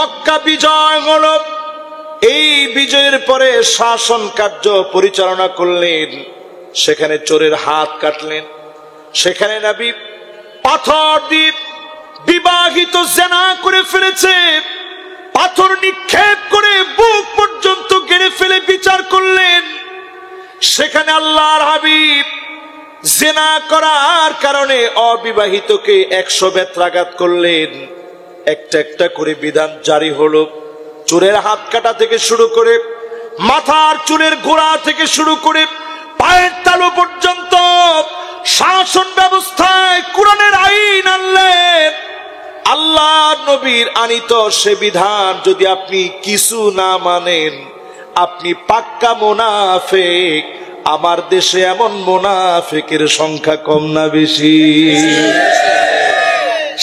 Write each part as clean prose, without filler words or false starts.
মক্কা বিজয় হলো। এই বিজয়ের পরে শাসন কার্য পরিচালনা করলেন, সেখানে চোরের হাত কাটলেন। সেখানে নবী পাথর দিয়ে বিবাহিত জেনা করে ফেলেছে, পাথর নিক্ষেপ করে বুক পর্যন্ত গেড়ে ফেলে বিচার করলেন। সেখানে আল্লাহর হাবিব জেনা করার কারণে অবিবাহিতকে 100 বেত্রাঘাত করলেন। একটা একটা করে বিধান জারি হলো। চোরের হাত কাটা থেকে শুরু করে, মাথার চুলের গোড়া থেকে শুরু করে পায়ের তালু পর্যন্ত শাসন ব্যবস্থায় কোরআনের আইন আনলেন। আল্লাহ নবীর আনিত সে বিধান যদি আপনি কিছু না মানেন, আপনি পাক্কা মুনাফিক। আমার দেশে এমন মুনাফিকের সংখ্যা কম না বেশি?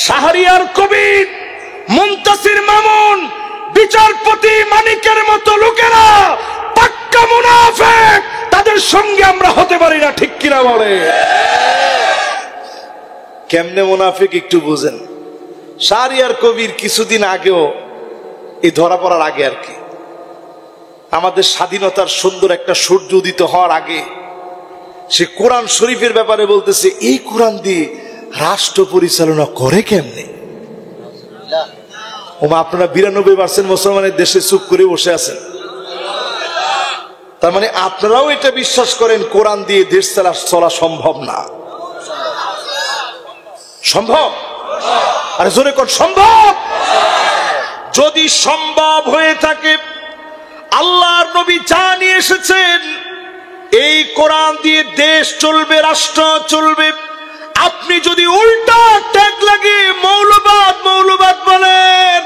শাহরিয়ার কবি মুনতাসির মামুন, বিচারপতি মানিকের মতো লোকেরা পাক্কা মুনাফিক। তাদের সঙ্গে আমরা হতে পারি না, ঠিক কিনা বলে? কেমনে মুনাফিক একটু বুঝেন। শাহরিয়ার কবির কিছুদিন আগেও, এই ধরা পড়ার আগে আর কি, আমাদের স্বাধীনতার সুন্দর একটা সূর্য উদিত হওয়ার আগে সে কোরআন শরীফের ব্যাপারে বলতেছে, এই কোরআন দিয়ে রাষ্ট্র পরিচালনা করে কেমনে? আপনারা 92% মুসলমানের দেশে চুপ করে বসে আছেন। তার মানে আপনারাও এটা বিশ্বাস করেন কোরআন দিয়ে দেশ চলা সম্ভব না? সম্ভব? আরে জোরে কোন সম্ভব? যদি সম্ভব হয়ে থাকে, আল্লাহর নবী জানিয়ে এসেছেন এই কোরআন দিয়ে দেশ চলবে, রাষ্ট্র চলবে। আপনি যদি উল্টা ট্যাগ লাগিয়ে মৌলবাদ মৌলবাদ বলেন,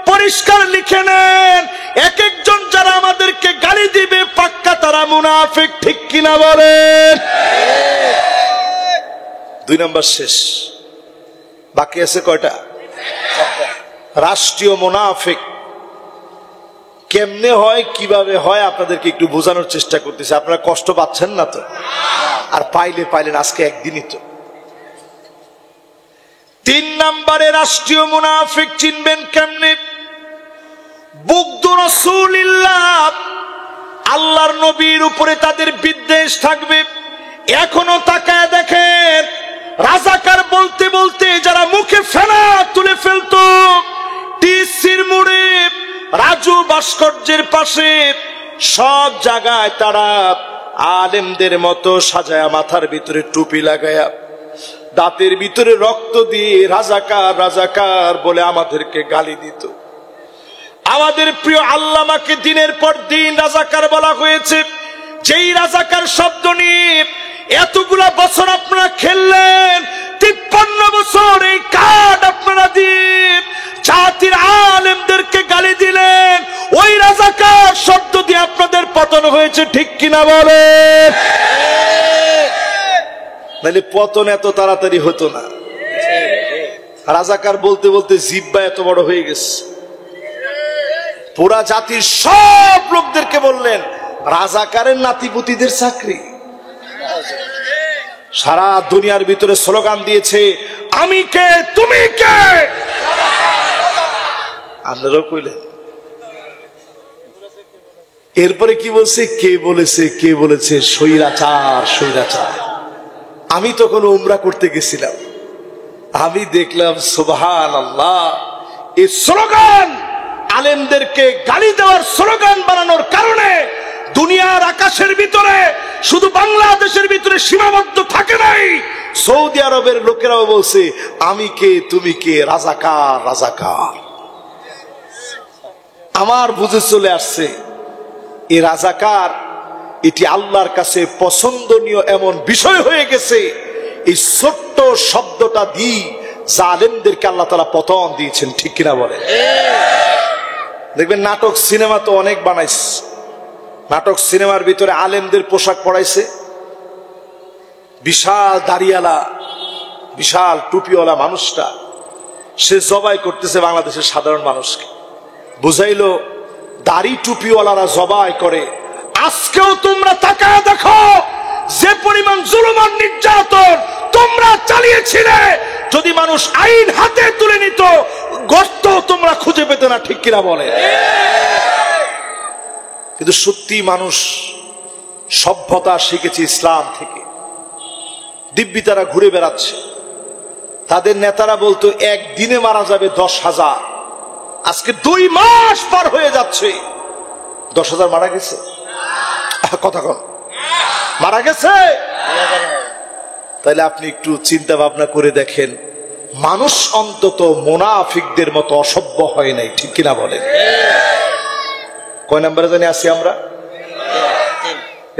পরিষ্কার লিখে নেন, এক একজন যারা আমাদেরকে গালি দিবে পাক্কা তারা মুনাফিক, ঠিক কিনা বলেন? 2 নম্বর শেষ, বাকি আছে কয়টা? রাষ্ট্রীয় মুনাফিক কেমনে হয়, কিভাবে হয়, আপনাদেরকে একটু বোঝানোর চেষ্টা করতেছি। আপনারা কষ্ট পাচ্ছেন না তো? আর পাইলেন আজকে একদিনই তো। 3 নম্বরে রাষ্ট্রীয় মুনাফিক চিনবেন কেমনে? বুগদু রাসূলিল্লাহ, আল্লাহর নবীর উপরে তাদের বিদ্বেষ থাকবে। এখনো তাকায় দেখেন, রাজাকার বলতে বলতে যারা মুখে ফেনা তুলে ফেলতো, টিসির মোড়ে, রাজু ভাস্কর্যের পাশে, সব জায়গায় তারা আলেমদের মতো সাজায়া, মাথার ভিতরে টুপি লাগায়া, দাঁতের ভিতরে রক্ত দিয়ে রাজাকার রাজাকার বলে আমাদেরকে গালি দিত। আমাদের প্রিয় আল্লামাকে দিনের পর দিন রাজাকার বলা হয়েছে। যেই রাজাকার শব্দ নিয়ে এতগুলা বছর আপনারা খেললেন, 53 বছর এই কার্ড আপনারা দিয়ে জাতির আলেমদেরকে গালি দিলেন, ওই রাজাকার শব্দ দিয়ে আপনাদের পতন হয়েছে, ঠিক কিনা বলেন? নাহলে পতন এত তাড়াতাড়ি হতো না। রাজাকার বলতে বলতে জিহ্বা এত বড় হয়ে গেছে। পুরা জাতির সব লোকদেরকে বললেন রাজাকারের নাতিপুতিদের চাকরি। সারা দুনিয়ার ভিতরে স্লোগান দিয়েছে, আমি কে তুমি কে। আপনারাও কইলেন। এরপরে কি বলছে? কে বলেছে, কে বলেছে? স্বৈরাচার, স্বৈরাচার। আমি তখন উমরা করতে গেছিলাম, আমি দেখলাম সুবহানাল্লাহ, এই স্লোগান আলেমদেরকে গালি দেওয়ার স্লোগান বানানোর কারণে দুনিয়ার আকাশের ভিতরে শুধু বাংলাদেশের ভিতরে সীমাবদ্ধ থাকে নাই, সৌদি আরবের লোকেরাও বলছে আমি কে তুমি কে, রাজাকার রাজাকার। আমার বুঝে চলে আসছে এই রাজাকার এটি আল্লাহর কাছে পছন্দনীয় এমন বিষয় হয়ে গেছে। এই ছোট্ট শব্দটা দিয়ে জালেমদেরকে আল্লাহ তাআলা পতন দিয়েছেন, ঠিক কিনা বলে? দেখবেন নাটক সিনেমা তো অনেক বানাইছে। নাটক সিনেমার ভিতরে আলেমদের পোশাক পরাইছে, বিশাল দাড়িওয়ালা, বিশাল টুপিওয়ালা মানুষটা সে জবাই করতেছে বাংলাদেশের সাধারণ মানুষকে। বুঝাইলো দাড়ি টুপিওয়ালারা জবাই করে। আজকেও তোমরা তাকায় দেখো যে পরিমাণ জুলুম আর নির্যাতন তোমরা চালিয়েছিলে, যদি মানুষ আইন হাতে তুলে নিত, গর্ত তোমরা খুঁজে পেতে না, ঠিক কিনা বলে? কিন্তু সত্যি মানুষ সভ্যতা শিখেছে ইসলাম থেকে। দিব্যি তারা ঘুরে বেড়াচ্ছে, তাদের নেতারা বলতো একদিনে মারা যাবে 10,000, আজকে 2 মাস পার হয়ে যাচ্ছে, 10,000 মারা গেছে। কথা কন, মারা গেছে? তাহলে আপনি একটু চিন্তা ভাবনা করে দেখেন, মানুষ অন্তত মুনাফিকদের মতো অসভ্য হয় নাই, ঠিক কিনা বলেন? কয় নম্বরে জানি আছি আমরা?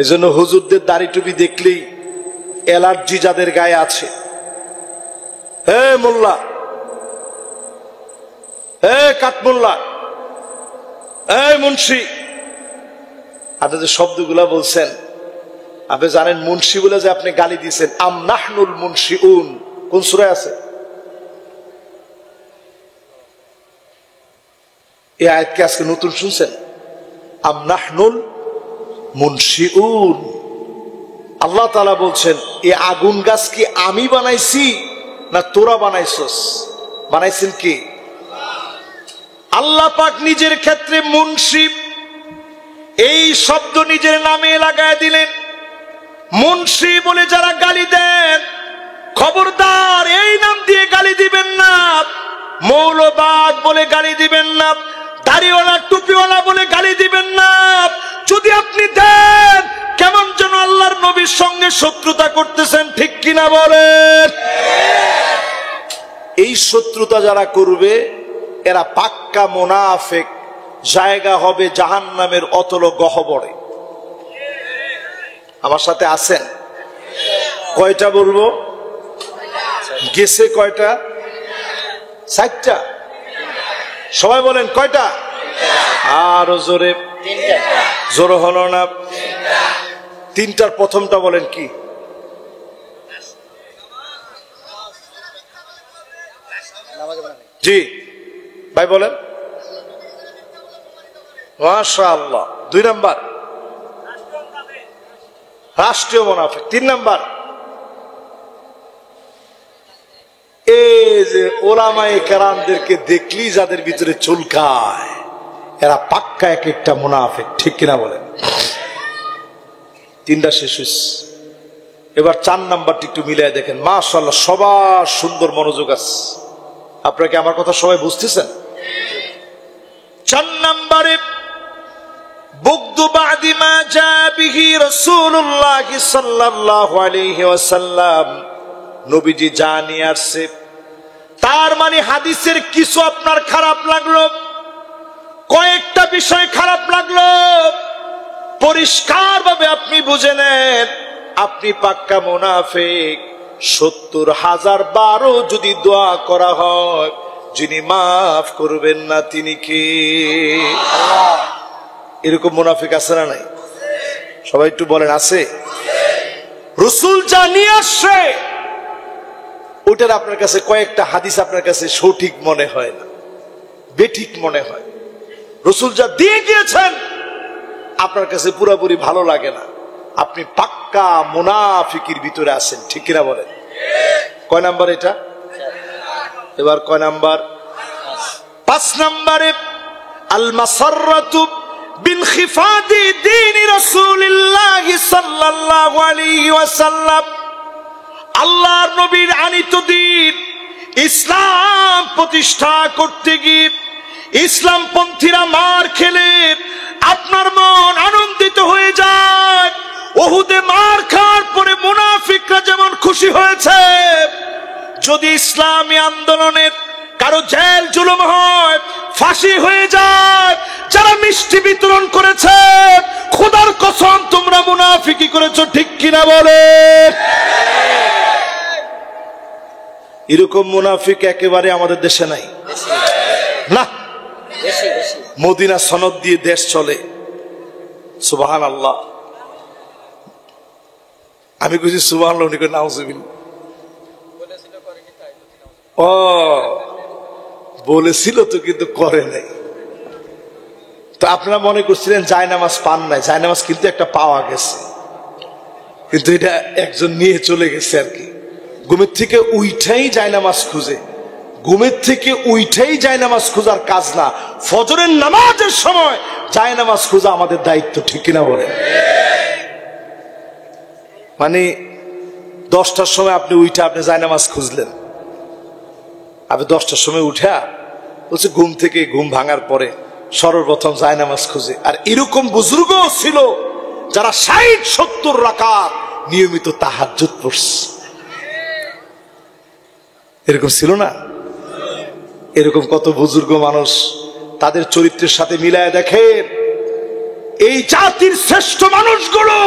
এজন্য হুজুরদের দাড়ি টুপি দেখলেই অ্যালার্জি যাদের গায়ে আছে, হে মোল্লা, হে কাঠমোল্লা, হে মুন্সি, আপনি যে শব্দগুলা বলছেন, আপনি জানেন মুন্সি বলে যে আপনি গালি দিয়েছেন, আম নাহনুল মুনশিউন, কোন সূরায় আছে? এই আয়াতকে আজকে নতুন শুনছেন? আম নাহনুল মুনশিউন, আল্লাহ তাআলা বলছেন এই আগুন গাছ কি আমি বানাইছি না তোরা বানাইছস? বানাইছেন কি? আল্লাহ পাক নিজের ক্ষেত্রে মুনশি এই শব্দ নিজের নামে লাগায় দিলেন। মুনশি বলে যারা গালি দেন, খবরদার এই নাম দিয়ে গালি দিবেন না। মৌলবাদ বলে গালি দিবেন না, দাড়িওয়ালা টুপিওয়ালা বলে গালি দিবেন না। যদি আপনি দেন, কেমন যেন আল্লাহর নবীর সঙ্গে শত্রুতা করতেছেন, ঠিক কিনা বলেন? এই শত্রুতা যারা করবে এরা পাক্কা মুনাফিক, জায়গা হবে জাহান্নামের অতল গহ্বরে। আমার সাথে আছেন? কয়টা বলবো? গেছে কয়টা? 4টা। সবাই বলেন কয়টা? আরো জোরে। জোর হলো না। 3টার প্রথমটা বলেন কি? জি ভাই বলেন। মাশাআল্লাহ। 2 নাম্বার রাষ্ট্রীয় মুনাফিক। 3 নাম্বার এই যে ওলামায়ে কেরামদেরকে দেখলি যাদের ভিতরে চুলকায়, এরা পাক্কা এক একটা মুনাফিক, ঠিক কিনা বলেন? 3টা শেষ হয়েছে। এবার 4 নাম্বারটি একটু মিলিয়ে দেখেন। মাশাআল্লাহ, সবার সুন্দর মনোযোগ আছে। আপনারা কি আমার কথা সবাই বুঝতেছেন? 4 নম্বরে বুগদু বাদি মা জা বিহি রাসূলুল্লাহ সাল্লাল্লাহু আলাইহি ওয়াসাল্লাম, নবীজি যা নিয়ে আসছে তার মানে হাদিসের কিছু আপনার খারাপ লাগলো, কয়েকটা বিষয় খারাপ লাগলো, পরিষ্কার ভাবে আপনি বুঝে নেন আপনি পাক্কা মুনাফিক। 70,000 বারও যদি দোয়া করা হয়, যিনি মাফ করবেন না তিনি কে? আল্লাহ। এরকম মুনাফিক আছে না নাই? সবাই একটু বলেন আছে? রাসূল যা নিয়ে আসছে ওটার আপনার কাছে কয়েকটা হাদিস আপনার কাছে সঠিক মনে হয় না, বেঠিক মনে হয়। রাসূল যা দিয়ে গিয়েছেন আপনার কাছে পুরোপুরি ভালো লাগে না, আপনি পাক্কা মুনাফিকের ভিতরে আছেন, ঠিক কিনা বলেন? কয় নাম্বার এটা? এবার কয় নাম্বার? 5 নম্বরে আল মাসাররাতু বিনখিফাদি দীন রাসূলিল্লাহ সাল্লাল্লাহু আলাইহি ওয়াসাল্লাম, আল্লাহর নবীর আনিত দ্বীন ইসলাম প্রতিষ্ঠা করতে গিয়ে ইসলামপন্থীরা মার খেলে আপনার মন আনন্দিত হয়ে যায়। উহুদে মার খাওয়ার পরে মুনাফিকরা যেমন খুশি হয়েছে, যদি ইসলামী আন্দোলনের কারো জেল জুলুম হয়, ফাঁসি হয়ে যায়, যারা মিষ্টি বিতরণ করেছে, খোদার কসম তোমরা মুনাফিকি করেছো, ঠিক কিনা বলে? এরকম মুনাফিক একেবারে আমাদের দেশে নাই না। মদিনা সনদ দিয়ে দেশ চলে, সুবহানাল্লাহ। আমি কইছি সুবহানাল্লাহ, উনি কই নাউজুবিল্লাহ। ও বলেছিল তো, কিন্তু করে নাই। তো আপনারা মনে করছিলেন জায়নামাজ পান নাই, জায়নামাজ কিন্তু একটা পাওয়া গেছে, কিন্তু এটা একজন নিয়ে চলে গেছে আর কি। ঘুমের থেকে উইঠাই জায়নামাজ খুঁজে, ঘুমের থেকে উইঠাই জায়নামাজ খোঁজার কাজ না, ফজরের নামাজের সময় জায়নামাজ খোঁজা আমাদের দায়িত্ব, ঠিক কিনা বলে? মানে 10টার সময় আপনি উঠে আপনি জায়নামাজ খুঁজলেন, আপনি 10টার সময় উঠা বলছে ঘুম থেকে ঘুম ভাঙার পরে সর্বপ্রথম জায়নামাজ খুঁজে। আর এরকম বুজুর্গও ছিল যারা 60-70 রাকাত নিয়মিত তাহাজ্জুদ পড়ছে, এরকম ছিল না? এরকম কত বুজুর্গ মানুষ, তাদের চরিত্রের সাথে মিলায় দেখেন। এই জাতির শ্রেষ্ঠ মানুষগুলো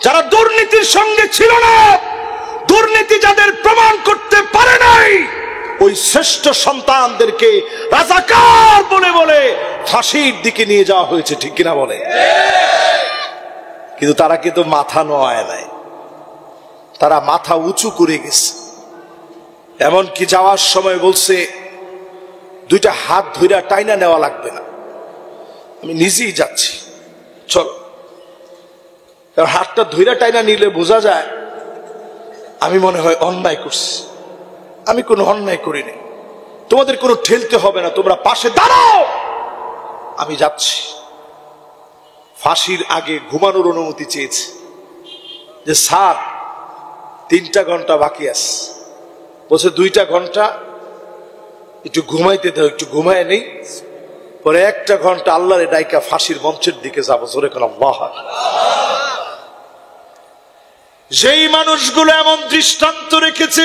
যারা দুর্নীতির সঙ্গে ছিল না, দুর্নীতি যাদের প্রমাণ করতে পারে নাই, ওই শ্রেষ্ঠ সন্তানদেরকে রাজাকার বলে বলে ফাঁসির দিকে নিয়ে যাওয়া হয়েছে, ঠিক কিনা বলে? কিন্তু তারা কিন্তু মাথা নোয়ায় নাই, তারা মাথা উঁচু করে গেছে। এমনকি যাওয়ার সময় বলছে 2টা হাত ধইরা টাইনা নেওয়া লাগবে না, আমি নিজেই যাচ্ছি, চলো। হাতটা ধইরা টাইনা নিলে বোঝা যায় আমি মনে হয় অন্যায় করছি। আমি কোনো অন্যায় করিনি, তোমাদের কোনো ঠেলতে হবে না, তোমরা পাশে দাঁড়াও, আমি যাচ্ছি। ফাঁসির আগে ঘুমানোর অনুমতি চেয়েছে যে স্যার 3টা ঘন্টা বাকি আছে। বলছে 2টা ঘন্টা একটু ঘুমাইতে দাও, একটু ঘুমায় নেই, পরে 1টা ঘন্টা আল্লাহরে ডাইকা ফাঁসির মঞ্চের দিকে যাবো। জোরে কোন আল্লাহ। যেই মানুষগুলো এমন দৃষ্টান্ত রেখেছে,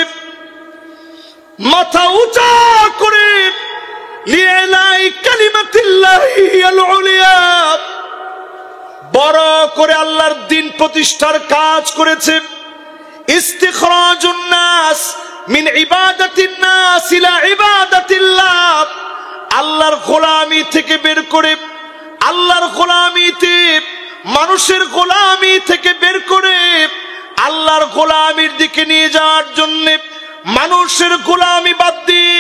মাথা উঁচা করে লিয়ালাই কালিমাতিল্লাহি আল উলিয়া, বড় করে আল্লাহর দ্বীন প্রতিষ্ঠার কাজ করেছে। ইস্তিখরাজুন নাস মিন ইবাদাতিন নাস ইলা ইবাদাতিল্লাহ, আল্লাহর গোলামি থেকে বের করে, আল্লাহর গোলামিতে, মানুষের গোলামি থেকে বের করে আল্লাহর গোলামির দিকে নিয়ে যাওয়ার জন্য, মানুষের গোলামি বাদ দিয়ে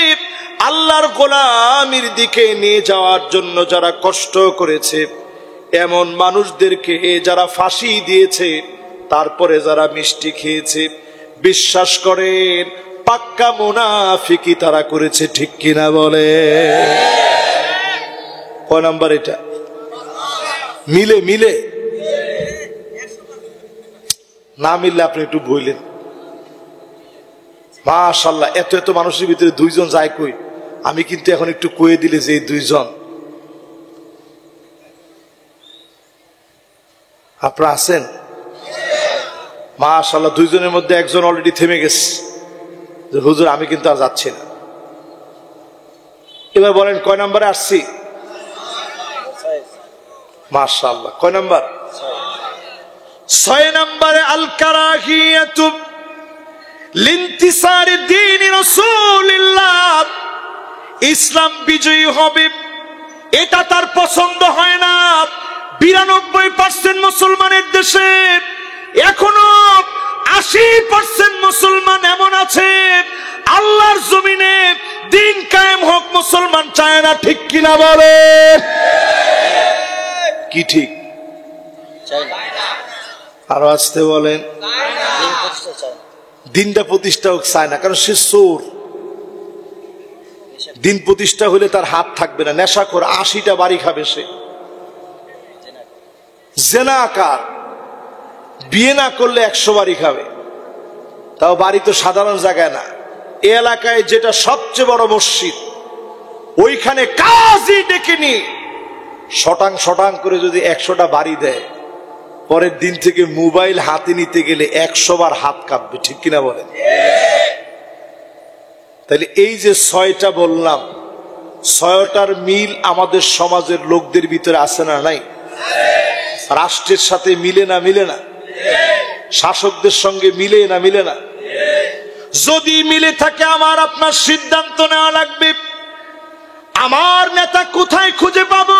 আল্লাহর গোলামির দিকে নিয়ে যাওয়ার জন্য যারা কষ্ট করেছে, এমন মানুষদেরকে যারা ফাঁসি দিয়েছে, তারপরে যারা মিষ্টি খেয়েছে, বিশ্বাস করেন পাক্কা মুনাফিকি তারা করেছে, ঠিক কিনা বলে? কয় নাম্বার এটা? মিলে মিলে না মিললে আপনি একটু বললেন। মাশাআল্লাহ, এত এত মানুষের ভিতরে 2 জন যায় কই? আমি কিন্তু এখন একটু কয়ে দিলে যে এই 2 জন আপনারা আছেন। মাশাআল্লাহ, 2 জনের মধ্যে একজন অলরেডি থেমে গেছে যে হুজুর আমি কিন্তু আর যাচ্ছি না। এবার বলেন কয় নাম্বারে আসছি? মাশাআল্লাহ, কয় নাম্বার? 6 নম্বরে আল কারাহিয়াতু লিনতিসারি দ্বীন রাসূলিল্লাহ, ইসলাম বিজয়ী হবে এটা তার পছন্দ হয় না। 92% মুসলমানের দেশে এখনো 80% মুসলমান এমন আছে আল্লাহর জমিনে দ্বীন কায়েম হোক মুসলমান চায় না, ঠিক কিনা বলে? কি ঠিক? আরো আসতে বলেন। দিনটা প্রতিষ্ঠা হোক চায় না, কারণ সে চোর। দিন প্রতিষ্ঠা হলে তার হাত থাকবে না। নেশাখোর, 80টা বাড়ি খাবে সে। জেনাকার, বিয়ে না করলে 100 বাড়ি খাবে, তাও বাড়ি তো সাধারণ জায়গায় না। এই এলাকায় যেটা সবচেয়ে বড় মসজিদ, ওইখানে কাজী ডেকে নিয়ে শটাং শটাং করে যদি 100টা বাড়ি দেয়, পরের দিন থেকে মোবাইল হাতে নিতে গেলে 100 বার হাত কাঁপবে, ঠিক কিনা বলেন? তাহলে এই যে 6টা বললাম, 6টার মিল আমাদের সমাজের লোকদের ভিতরে আছে না নাই? রাষ্ট্রের সাথে মিলে না? মিলে না? শাসকদের সঙ্গে মিলে না? মিলে না? যদি মিলে থাকে আমার আপনার সিদ্ধান্ত নেওয়া লাগবে, আমার নেতা কোথায় খুঁজে পাবো?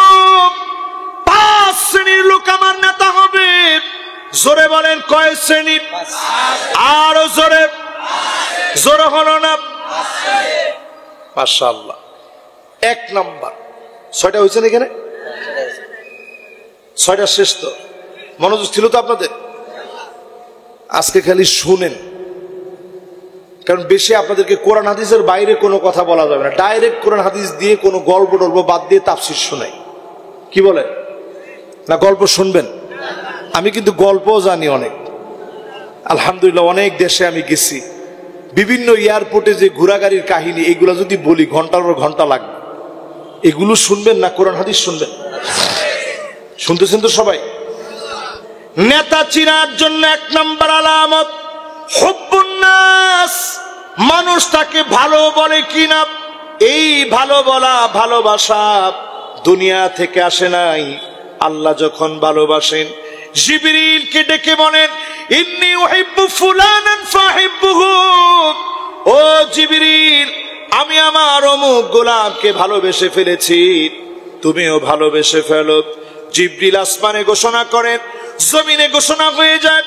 5 শ্রেণীর লোক আমার নেতা হবে। জোরে বলেন কয় শ্রেণী? আরো জোরে, জোরে হলো না? মাশাআল্লাহ। 1 নাম্বার 6টা হয়েছে না এখানে? 6টা শেষ তো? মনোযোগ ছিল তো আপনাদের? আজকে খালি শুনেন, কারণ বেশি আপনাদেরকে কোরআন হাদিসের বাইরে কোনো কথা বলা যাবে না। ডাইরেক্ট কোরআন হাদিস দিয়ে কোনো গল্প টল্প বাদ দিয়ে তাফসীর শোনাই। কি বলে না, গল্প শুনবেন? আমি কিন্তু গল্পও জানি অনেক, আলহামদুলিল্লাহ। অনেক দেশে আমি গেছি, বিভিন্ন এয়ারপোর্টে যে ঘোরাগাড়ির কাহিনী, এগুলো যদি বলি ঘন্টার পর ঘন্টা লাগবে। এগুলো শুনবেন না কোরআন হাদিস শুনবেন? শুনতেছেন তো সবাই? নেতা চিনার জন্য 1 নম্বর আলামত হুব্বুন নাস, মানুষ তাকে ভালো বলে কিনা। এই ভালো বলা, ভালোবাসা দুনিয়া থেকে আসে নাই। আল্লাহ যখন ভালোবাসেন, জিবরিলকে ডেকে বলেন ইন্নী উহিব্বু ফুলানান ফাহিব্বুহু, ও জিবরিল, আমি আমার অমুক গোলামকে ভালোবেসে ফেলেছি, তুমিও ভালোবেসে ফেলো। জিবরিল আসমানে ঘোষণা করেন, জমিনে ঘোষণা হয়ে যায়,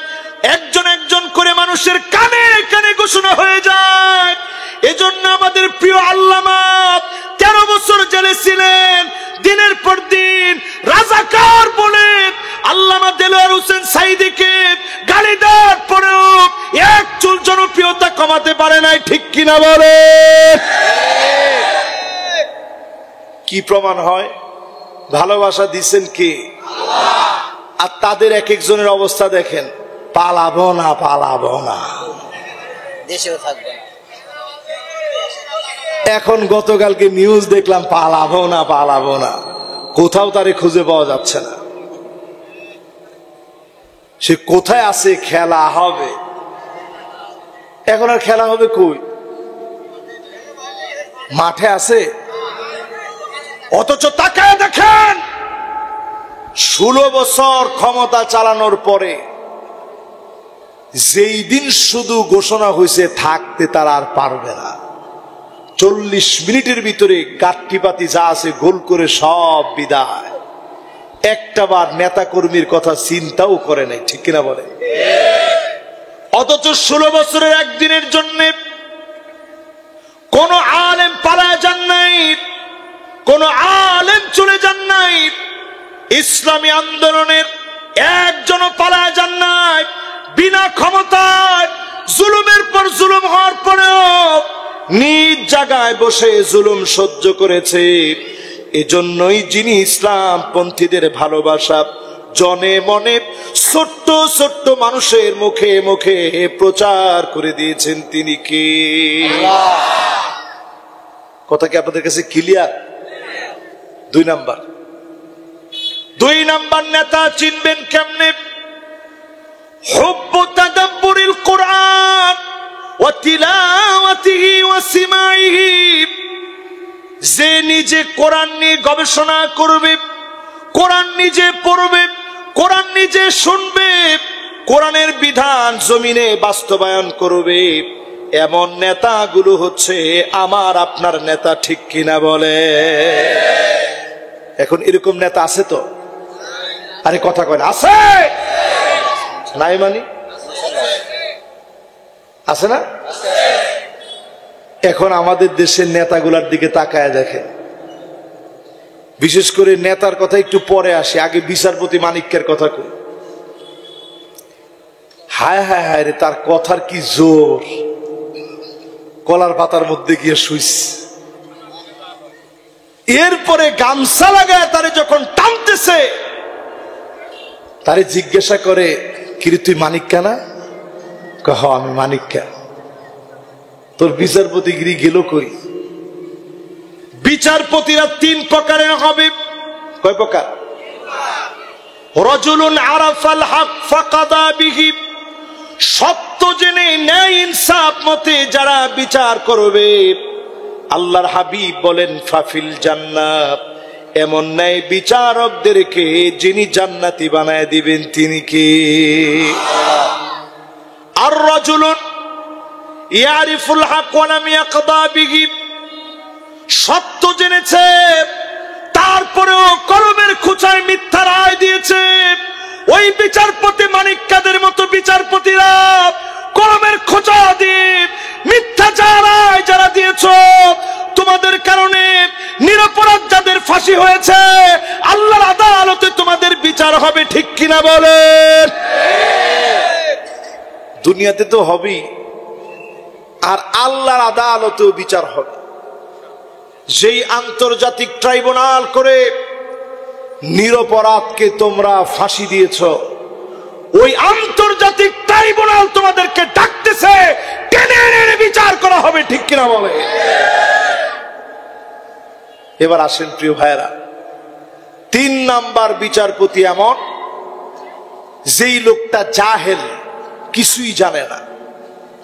একজন একজন করে মানুষের কানে কানে ঘোষণা হয়ে যায়। এজন্য আমাদের প্রিয় আল্লামা 13 বছর জেলে ছিলেন, দিনের পর দিন রাজাকার বলে আল্লামা দেলোয়ার হোসেন সাইদিকে গালি দেওয়ার পরেও এক চুল জনপ্রিয়তা কমাতে পারে নাই। ঠিক কিনা বলে? কি প্রমাণ হয়? ভালোবাসা দিচ্ছেন কে? আর তাদের এক একজনের অবস্থা দেখেন, পালাবো না পালাবো না, দেশেও থাকবে না। এখন গতকালকে নিউজ দেখলাম পালাবো না পালাবো না, কোথাও তারে খুঁজে পাওয়া যাচ্ছে না। সে কোথায় আছে? খেলা হবে। এখন আর খেলা হবে কই? মাঠে আছে। অথচ তাকায় দেখেন 16 বছর ক্ষমতা চালানোর পরে যেই দিন শুধু ঘোষণা হয়েছে থাকতে তারা আর পারবে না, 40 মিনিটের ভিতরে গাঁট্টিপাতি যা আছে গোল করে সব বিদায়। একটাবার নেতা কর্মীর কথা চিন্তাও করে নাই। ঠিক কিনা বলে? অথচ 16 বছরের একদিনের জন্য কোন আলেম পালায় যান নাই, কোন আলেম চলে যান নাই, ইসলামী আন্দোলনের একজনও পালায় যান নাই। বিনা ক্ষমতায় জুলুমের পর জুলুম হওয়ার পরেও নিজ জায়গায় বসে জুলুম সহ্য করেছে। এজন্যই যিনি ইসলাম পন্থীদের ভালোবাসা জনে মনে ছোট্ট ছোট্ট মানুষের মুখে মুখে প্রচার করে দিয়েছেন, তিনি কে? কথা কি আপনাদের কাছে ক্লিয়ার? 2 নাম্বার নেতা চিনবেন কেমনে? হুব্বু তাদাব্বুরিল কুরআন ওয়া তিলাওয়াতিহি ওয়া সিমাইহি, যে নিজে কোরআন নিয়ে গবেষণা করবে, কোরআন নিজে পড়বে, কোরআন নিজে শুনবে, কোরআনের বিধান জমিনে বাস্তবায়ন করবে, এমন নেতাগুলো হচ্ছে আমার আপনার নেতা। ঠিক কিনা বলে? এখন এরকম নেতা আছে তো? আরে কথা কয় না, আছে নাই মানে আছে না? এখন আমাদের দেশের নেতাগুলার দিকে তাকায় দেখেন, বিশেষ করে নেতার কথা একটু পরে আসে, আগে বিচারপতি মানিক্যের কথা কই। হায় হায় হায় রে, তার কথার কি জোর! কলার পাতার মধ্যে গিয়ে শুইস। এরপরে গামছা লাগায় তারে যখন টানতেছে, তারে জিজ্ঞাসা করে, কিরে তুই মানিক্যা না? কহ আমি মানিক্যা। তোর বিচারপতিগিরি গেল কই? বিচারপতিরা 3 প্রকারের হবে। কয় প্রকার? রাজুলুন আরাফাল হক ফাকাদা বিহি, সত্য জেনে ন্যায় ইনসাফ মতে যারা বিচার করবে, আল্লাহর হাবিব বলেন ফাফিল জান্নাত, এমন ন্যায় বিচারকদেরকে যিনি জান্নাতি বানায় দিবেন তিনি কে? আর রাজুলুন ইয়ারিফুল হক ওয়া লাম ইয়াকদা বিহি, সত্য জেনেছে তারপরেও কলমের খোঁচায় মিথ্যা রায় দিয়েছে, ওই বিচারপতি মানিক্যাদের মতো বিচারপতিরা কলমের খোঁচা দিয়ে মিথ্যাচার রায় যারা দিয়েছ, তোমাদের কারণে নিরপরাধ যাদের ফাঁসি হয়েছে, আল্লাহর আদালতে তোমাদের বিচার হবে। ঠিক কিনা বলেন? দুনিয়াতে তো হবেই, আর আল্লাহর আদালতেও বিচার হবে। যেই আন্তর্জাতিক ট্রাইব্যুনাল করে নিরপরাধকে তোমরা ফাঁসি দিয়েছ, ওই আন্তর্জাতিক ট্রাইব্যুনাল তোমাদেরকে ডাকতেছে, টেনে এনে বিচার করা হবে, ঠিক কিনা বলে? এবার আসেন প্রিয় ভাইয়েরা, 3 নাম্বার বিচারপতি এমন যেই লোকটা জাহেল, কিছুই জানে না,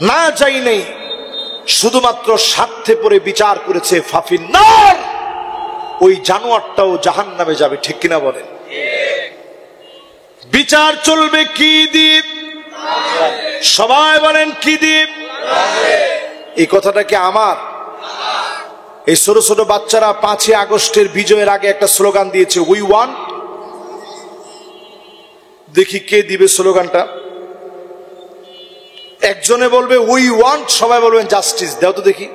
না যাই নেই, শুধুমাত্র স্বার্থে পড়ে বিচার করেছে, ফাফিন্নার, ওই জানোয়ারটাও জাহান্নামে যাবে, ঠিক কিনা বলেন? বিচার চলবে কি দ্বীপ? সবাই বলেন কি দ্বীপ? এই কথাটা কি আমার? এই ছোট ছোট বাচ্চারা 5ই আগস্টের বিজয়ের আগে একটা স্লোগান দিয়েছে, উই ওয়ান্ট। দেখি কে দিবে স্লোগানটা। একজনে বলবে উই ওয়ান্ট, সবাই বলবেন জাস্টিস। দাও তো দেখি।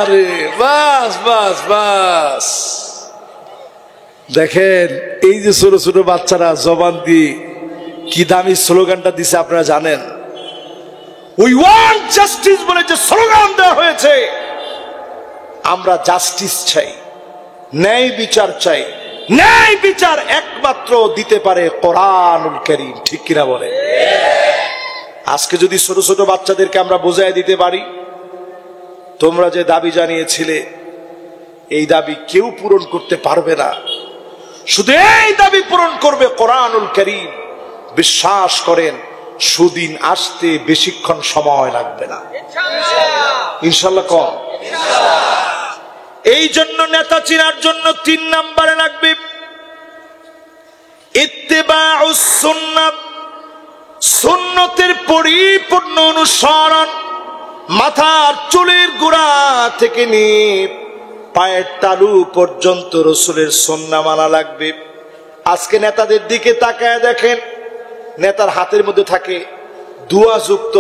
আরে বাস বাস বাস, দেখেন এই যে ছোট ছোট বাচ্চারা জবান দিয়ে কি দামি স্লোগানটা দিছে আপনারা জানেন? উই ওয়ান্ট জাস্টিস বলে যে স্লোগান দেওয়া হয়েছে, আমরা জাস্টিস চাই, ন্যায় বিচার চাই। ন্যায় বিচার একমাত্র দিতে পারে কোরআনুল কারীম, ঠিক কিনা বলে? আজকে যদি ছোট ছোট বাচ্চাদেরকে আমরা বোঝায় দিতে পারি, তোমরা যে দাবি জানিয়েছিলে এই দাবি কেউ পূরণ করতে পারবে না, শুধু এই দাবি পূরণ করবে কোরআনুল কারীম, বিশ্বাস করেন সুদিন আসতে বেশিক্ষণ সময় লাগবে না, ইনশাআল্লাহ। কম। এই জন্য নেতা চিনার জন্য 3 নম্বরে লাগবে ইত্তিবাউস সুন্নাহ, সুন্নতের পরিপূর্ণ অনুসরণ। মাথার চুলের গোড়া থেকে নিয়ে পায়ের তালু পর্যন্ত রসুলের সুন্নাহ মানা লাগবে। আজকে নেতাদের দিকে তাকায় দেখেন, নেতার হাতের মধ্যে থাকে ধোঁয়াযুক্ত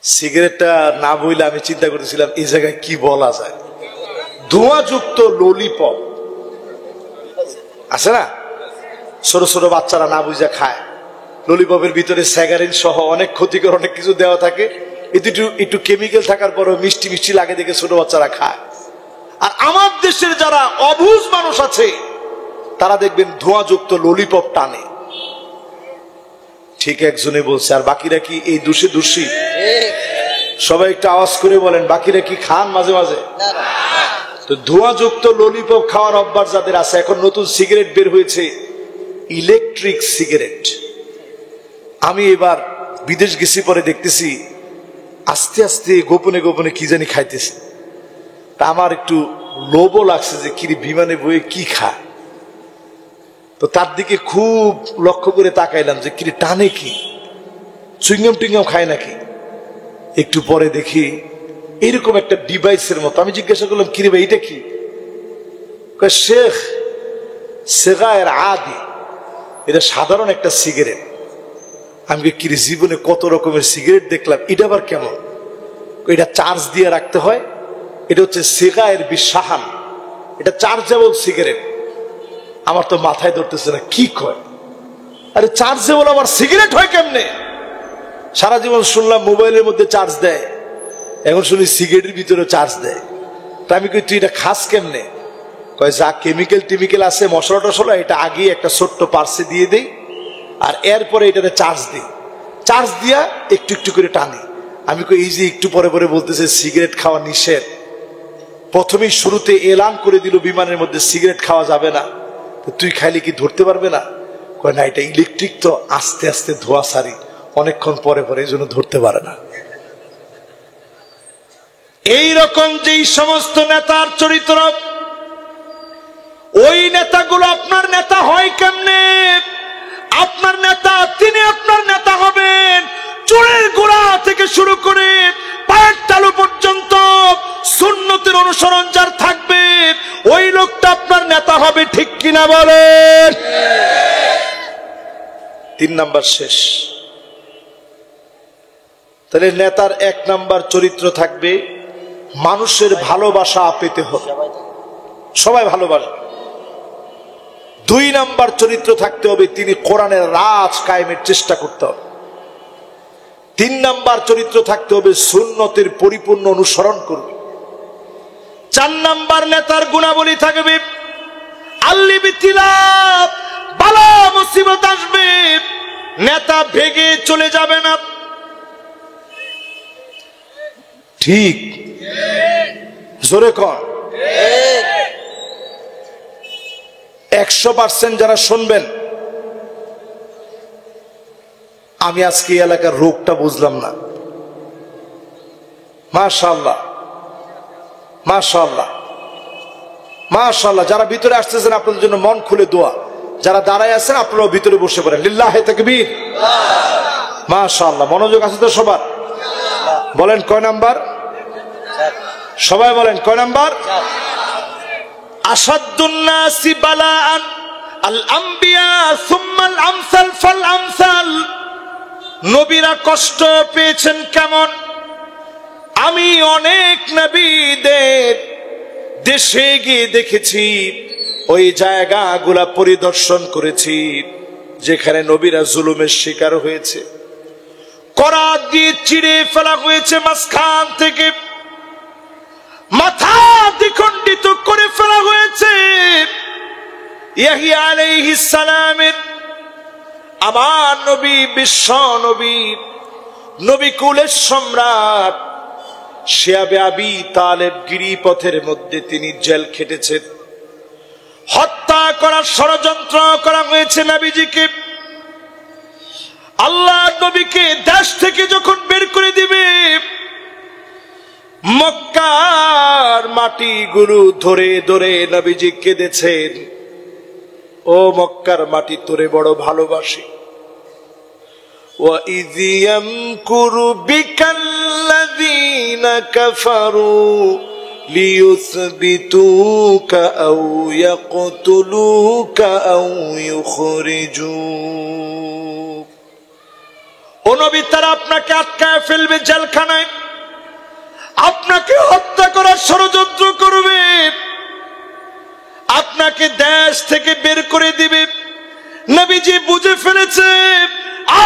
সিগারেটটা, না বইলে আমি চিন্তা করতেছিলাম এই জায়গায় কি বলা যায়, ধোঁয়াযুক্ত ললিপপ আছে না, ছোট ছোট বাচ্চারা না বুঝা খায়। ললিপপের ভিতরে স্যাগারিন সহ অনেক ক্ষতিকর অনেক কিছু দেওয়া থাকে, একটু কেমিক্যাল থাকার পরও মিষ্টি মিষ্টি লাগে দেখে ছোট বাচ্চারা খায়। আর আমার দেশের যারা অবুঝ মানুষ আছে তারা দেখবেন ধোঁয়াযুক্ত ললিপপ টানে। ঠিক একজনে বলছে, আর বাকিরা কি এই দোষে দোষী? সবাই একটু আওয়াজ করে বলেন, বাকিরা কি খান মাঝে মাঝে? তো ধোঁয়াযুক্ত ললিপপ খাওয়ার অভ্যাস যাদের আছে, এখন নতুন সিগারেট বের হয়েছে, ইলেকট্রিক সিগারেট। আমি এবার বিদেশ গেছি, পরে দেখতেছি আস্তে আস্তে গোপনে গোপনে কি জানি খাইতেছে। তা আমার একটু লোভও লাগছে যে কি বিমানে বয়ে কি খায়। তো তার দিকে খুব লক্ষ্য করে তাকাইলাম যে কি টানে, কি চুইংগাম টুইংগাম খায় নাকি। একটু পরে দেখি এরকম একটা ডিভাইসের মতো। আমি জিজ্ঞাসা করলাম, কিরে ভাই এটা কি? শেখ সেগায়ের আদি, এটা সাধারণ একটা সিগারেট। আমি কিরে জীবনে কত রকমের সিগারেট দেখলাম, এটা আবার কেমন? এটা চার্জ দিয়ে রাখতে হয়, এটা হচ্ছে সেগায়ের বিশাহান, এটা চার্জেবল সিগারেট। আমার তো মাথায় ধরতেছে না, কি কয়? আরে চার্জেবল আবার সিগারেট হয় কেমনে? সারা জীবন শুনলাম মোবাইলের মধ্যে চার্জ দেয়, এখন শুনি সিগারেটের ভিতরে চার্জ দেয়। তা আমি কই তুই এটা খাস কেমনে? কয় যা কেমিক্যাল টিমিক্যাল আছে, মশলা টসলা, এটা আগে একটা ছোট্ট পার্সে দিয়ে দেই, আর এরপরে এটাতে চার্জ দিই, চার্জ দিয়া একটু একটু করে টানি। আমি কই এই যে একটু পরে পরে বলতেছে সিগারেট খাওয়া নিষেধ, প্রথমেই শুরুতে এলান করে দিল বিমানের মধ্যে সিগারেট খাওয়া যাবে না, তুই খাইলে কি ধরতে পারবে না? কয় না, এটা ইলেকট্রিক তো আস্তে আস্তে ধোয়া সারি, অনেকক্ষণ পরে পরে এই জন্য ধরতে পারে না। এই রকম যেই সমস্ত নেতার চরিত্র, ওই নেতাগুলো আপনার নেতা হয় কেমনে? আপনার নেতা, তিনি আপনার নেতা হবেন চুলের গোড়া থেকে শুরু করে পায়ের তালু পর্যন্ত সুন্নতের অনুসরণ যার থাকবে, ওই লোকটা আপনার নেতা হবে, ঠিক কিনা বলেন? 3 নাম্বার শেষ। তাহলে নেতার 1 নাম্বার চরিত্র থাকবে মানুষের ভালোবাসা পেতে হবে, সবাই ভালোবাসে। 2 নাম্বার চরিত্র থাকতে হবে তিনি কোরআনের রাজ কায়েমের চেষ্টা করতে হবে। 3 নাম্বার চরিত্র থাকতে হবে সুন্নতের পরিপূর্ণ অনুসরণ করবে। 4 নাম্বার নেতার গুণাবলী থাকবে আল্লি বিতিলাপ, বালা মুসিবত আসবে নেতা ভেগে চলে যাবে না। ঠিক জোরে কর। 100% যারা শুনবেন, আমি আজকে এই এলাকার রোগটা বুঝলাম না। মাশাআল্লাহ মাশাআল্লাহ মাশাআল্লাহ। যারা ভিতরে আসতেছেন আপনাদের জন্য মন খুলে দোয়া, যারা দাঁড়ায় আছেন আপনারাও ভিতরে বসে পড়েন। লিল্লাহে তাকবীর। মাশাআল্লাহ। মনোযোগ আছে তো সবার? বলেন কয় নাম্বার? সবাই বলেন কয় নাম্বার? আসাদুন নাসি বালাআন আল আম্বিয়া সুম্মাল আমসাল ফাল আমসাল। নবীরা কষ্ট পেয়েছেন কেমন? আমি অনেক নবীদের দেশে গিয়ে দেখেছি, ওই জায়গাগুলা পরিদর্শন করেছি যেখানে নবীরা জুলুমের শিকার হয়েছে, করাত দিয়ে চিড়ে ফেলা হয়েছে, মাঝখান থেকে মাথা দ্বিখণ্ডিত করে ফেলা হয়েছে। ইয়াহিয়া আলাইহিস সালামের আমার নবী, বিশ্ব নবী, নবী কুলের সম্রাট শিয়াবে আবি তালেব গিরিপথের মধ্যে তিনি জেল খেটেছেন। হত্যা করার ষড়যন্ত্র করা হয়েছে নবীজিকে। আল্লাহ নবীকে দেশ থেকে যখন বের করে দিবে, মক্কার মাটিগুলো ধরে ধরে নবীজি কেঁদেছেন, ও মক্কার মাটি তোরে বড় ভালোবাসি। وَإِذْ يَمْكُرُ بِكَ الَّذِينَ كَفَرُوا لِيُثْبِتُوكَ أَوْ يَقْتُلُوكَ أَوْ يُخْرِجُوكَ। ও নবী, তারা আপনাকে আটকায় ফেলবে জেলখানায়, আপনাকে হত্যা করার ষড়যন্ত্র করবে, আপনাকে দেশ থেকে বের করে দিবে। নবীজি বুঝে ফেলেছে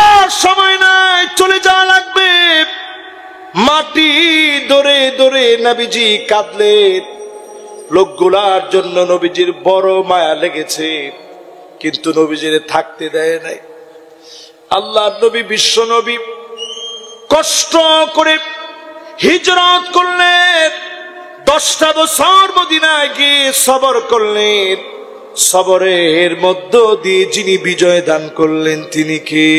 আর সময় নাই, চলে যাওয়া লাগবে। মাটি ধরে ধরে নবীজি কাঁদলেন। লোকগুলার জন্য নবীজির বড় মায়া লেগেছে, কিন্তু নবীজির থাকতে দেয় নাই। আল্লাহ নবী, বিশ্ব নবী কষ্ট করে হিজরত করলেন, 10টা বছর মদিনায় গিয়ে সবর করলেন। সবরের মধ্য দিয়ে যিনি বিজয় দান করলেন তিনি কে?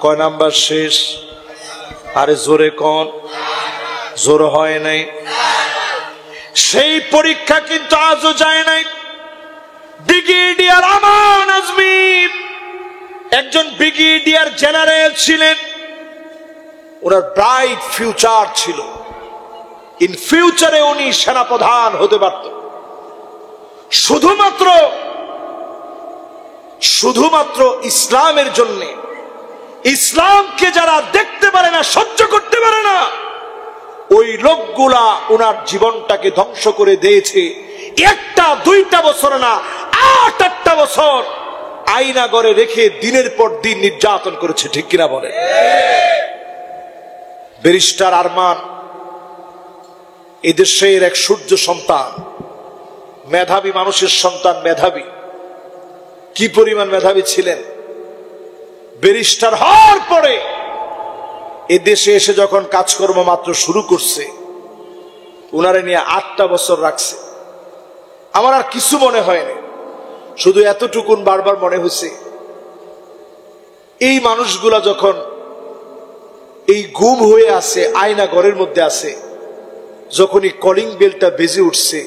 কয় নাম্বার শেষ? আরে জোরে কোন? জোর হয় নাই। সেই পরীক্ষা কিন্তু আজও যায় নাই। ব্রিগেডিয়ার আমান আজমি একজন ব্রিগেডিয়ার জেনারেল ছিলেন, ওনার ব্রাইট ফিউচার ছিল। ইন ফিউচারে উনি সেনাপ্রধান হতে পারত। শুধুমাত্র ইসলামের জন্য, ইসলামকে যারা দেখতে পারে না, সহ্য করতে পারে না, ওই লোকগুলা ওনার জীবনটাকে ধ্বংস করে দিয়েছে। 1টা 2টা বছর না, 8-8টা বছর আয়না ঘরে রেখে দিনের পর দিন নির্যাতন করেছে। ঠিক কিনা বলে? ব্যারিস্টার আরমান এদেশের এক সূর্য সন্তান, মেধাবী মানুষের সন্তান, মেধাবী। কি পরিমাণ মেধাবী ছিলেন! ব্যারিস্টার হওয়ার পরে এদেশে এসে যখন কাজকর্ম মাত্র শুরু করছে, উনারে নিয়ে 8টা বছর রাখছে। আমার আর কিছু মনে হয়নি, শুধু এতটুকুন বারবার মনে হয়েছে, এই মানুষগুলা যখন এই গুম হয়ে আছে, আয়না ঘরের মধ্যে আছে, যখনই কলিং বেলটা বেজে উঠছে,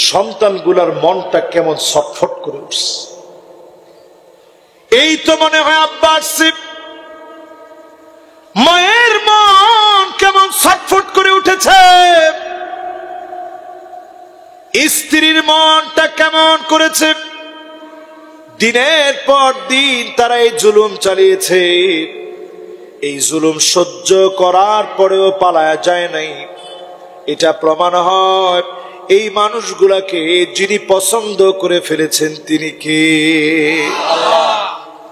সন্তানগুলার মনটা কেমন ছটফট করে উঠছে। এই তো মনে হয় আব্বা আসছে, মায়ের মন কেমন ছটফট করে উঠেছে, স্ত্রীর মনটা কেমন করেছে, দিনের পর দিন তারা এই জুলুম চালিয়েছে। এই জুলুম সহ্য করার পরেও পালায়া যায় নাই। এটা প্রমাণ হয় এই মানুষগুলাকে যিনি পছন্দ করে ফেলেছেন তিনি কে?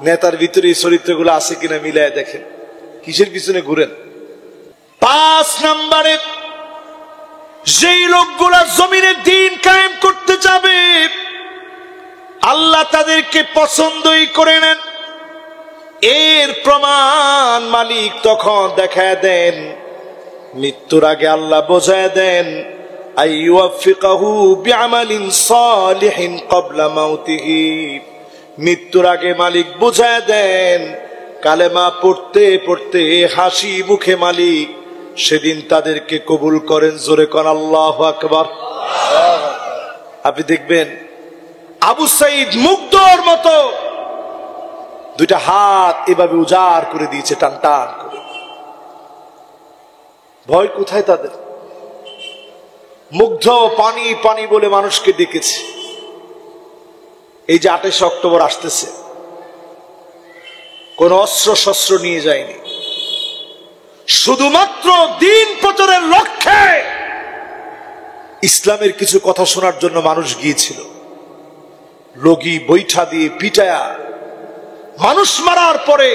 নেতার ভিতরে এই চরিত্রগুলো আছে কিনা মিলায় দেখেন, কিসের পিছনে ঘুরেন। 5 নম্বরে, যেই লোকগুলা জমিনে দিন কায়েম করতে যাবে আল্লাহ তাদেরকে পছন্দই করে নেন। এর প্রমাণ মালিক তখন দেখায় দেন, মৃত্যুর আগে আল্লাহ বোঝায় দেন, আইয়ুফিকাহু বিআমালিন সালিহিন ক্বাবলা মাউতিহি। মৃত্যুর আগে মালিক বোঝায় দেন, কালেমা পড়তে পড়তে হাসি মুখে মালিক সেদিন তাদেরকে কবুল করেন। জোরে কোন আল্লাহু আকবার। আপনি দেখবেন আবু সাইদ মুগ্ধর মতো দুইটা হাত এভাবে উজাড় করে দিয়েছে টান টান করে। ভয় কোথায় তাদের? মুগ্ধ পানি পানি বলে মানুষকে ডেকেছে। এই যে 28 অক্টোবর আসতেছে, কোন অস্ত্র শস্ত্র নিয়ে যায়নি, শুধুমাত্র দিন প্রচারের লক্ষ্যে ইসলামের কিছু কথা শোনার জন্য মানুষ গিয়েছিল। লগি বৈঠা দিয়ে পিটায়া মানুষ মারার পরে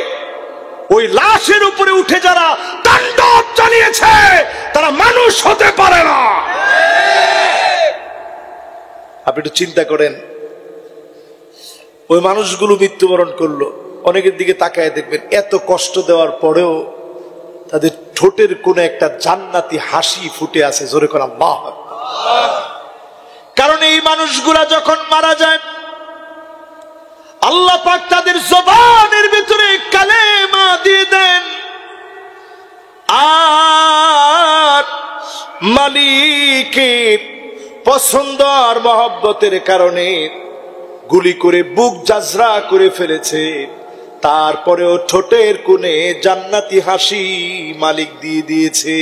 ওই লাশের উপরে উঠে যারা তাণ্ডব চালিয়েছে তারা মানুষ হতে পারে না। আপনি একটু চিন্তা করেন, ওই মানুষগুলো মৃত্যুবরণ করলো, অনেকের দিকে তাকায় দেখবেন এত কষ্ট দেওয়ার পরেও তাদের ঠোঁটের কোণে একটা জান্নাতি হাসি ফুটে আছে। জোরে করে আল্লাহ। কারণ এই মানুষগুলা যখন মারা যায় আল্লাহ পাক তাদের জবানের ভিতরে কালেমা দিয়ে দেন, আর মালিকের পছন্দ আর মহব্বতের কারণে গুলি করে বুক জাজরা করে ফেলেছে, তারপরেও ঠোঁটের কোণে জান্নাতি হাসি মালিক দিয়ে দিয়েছে।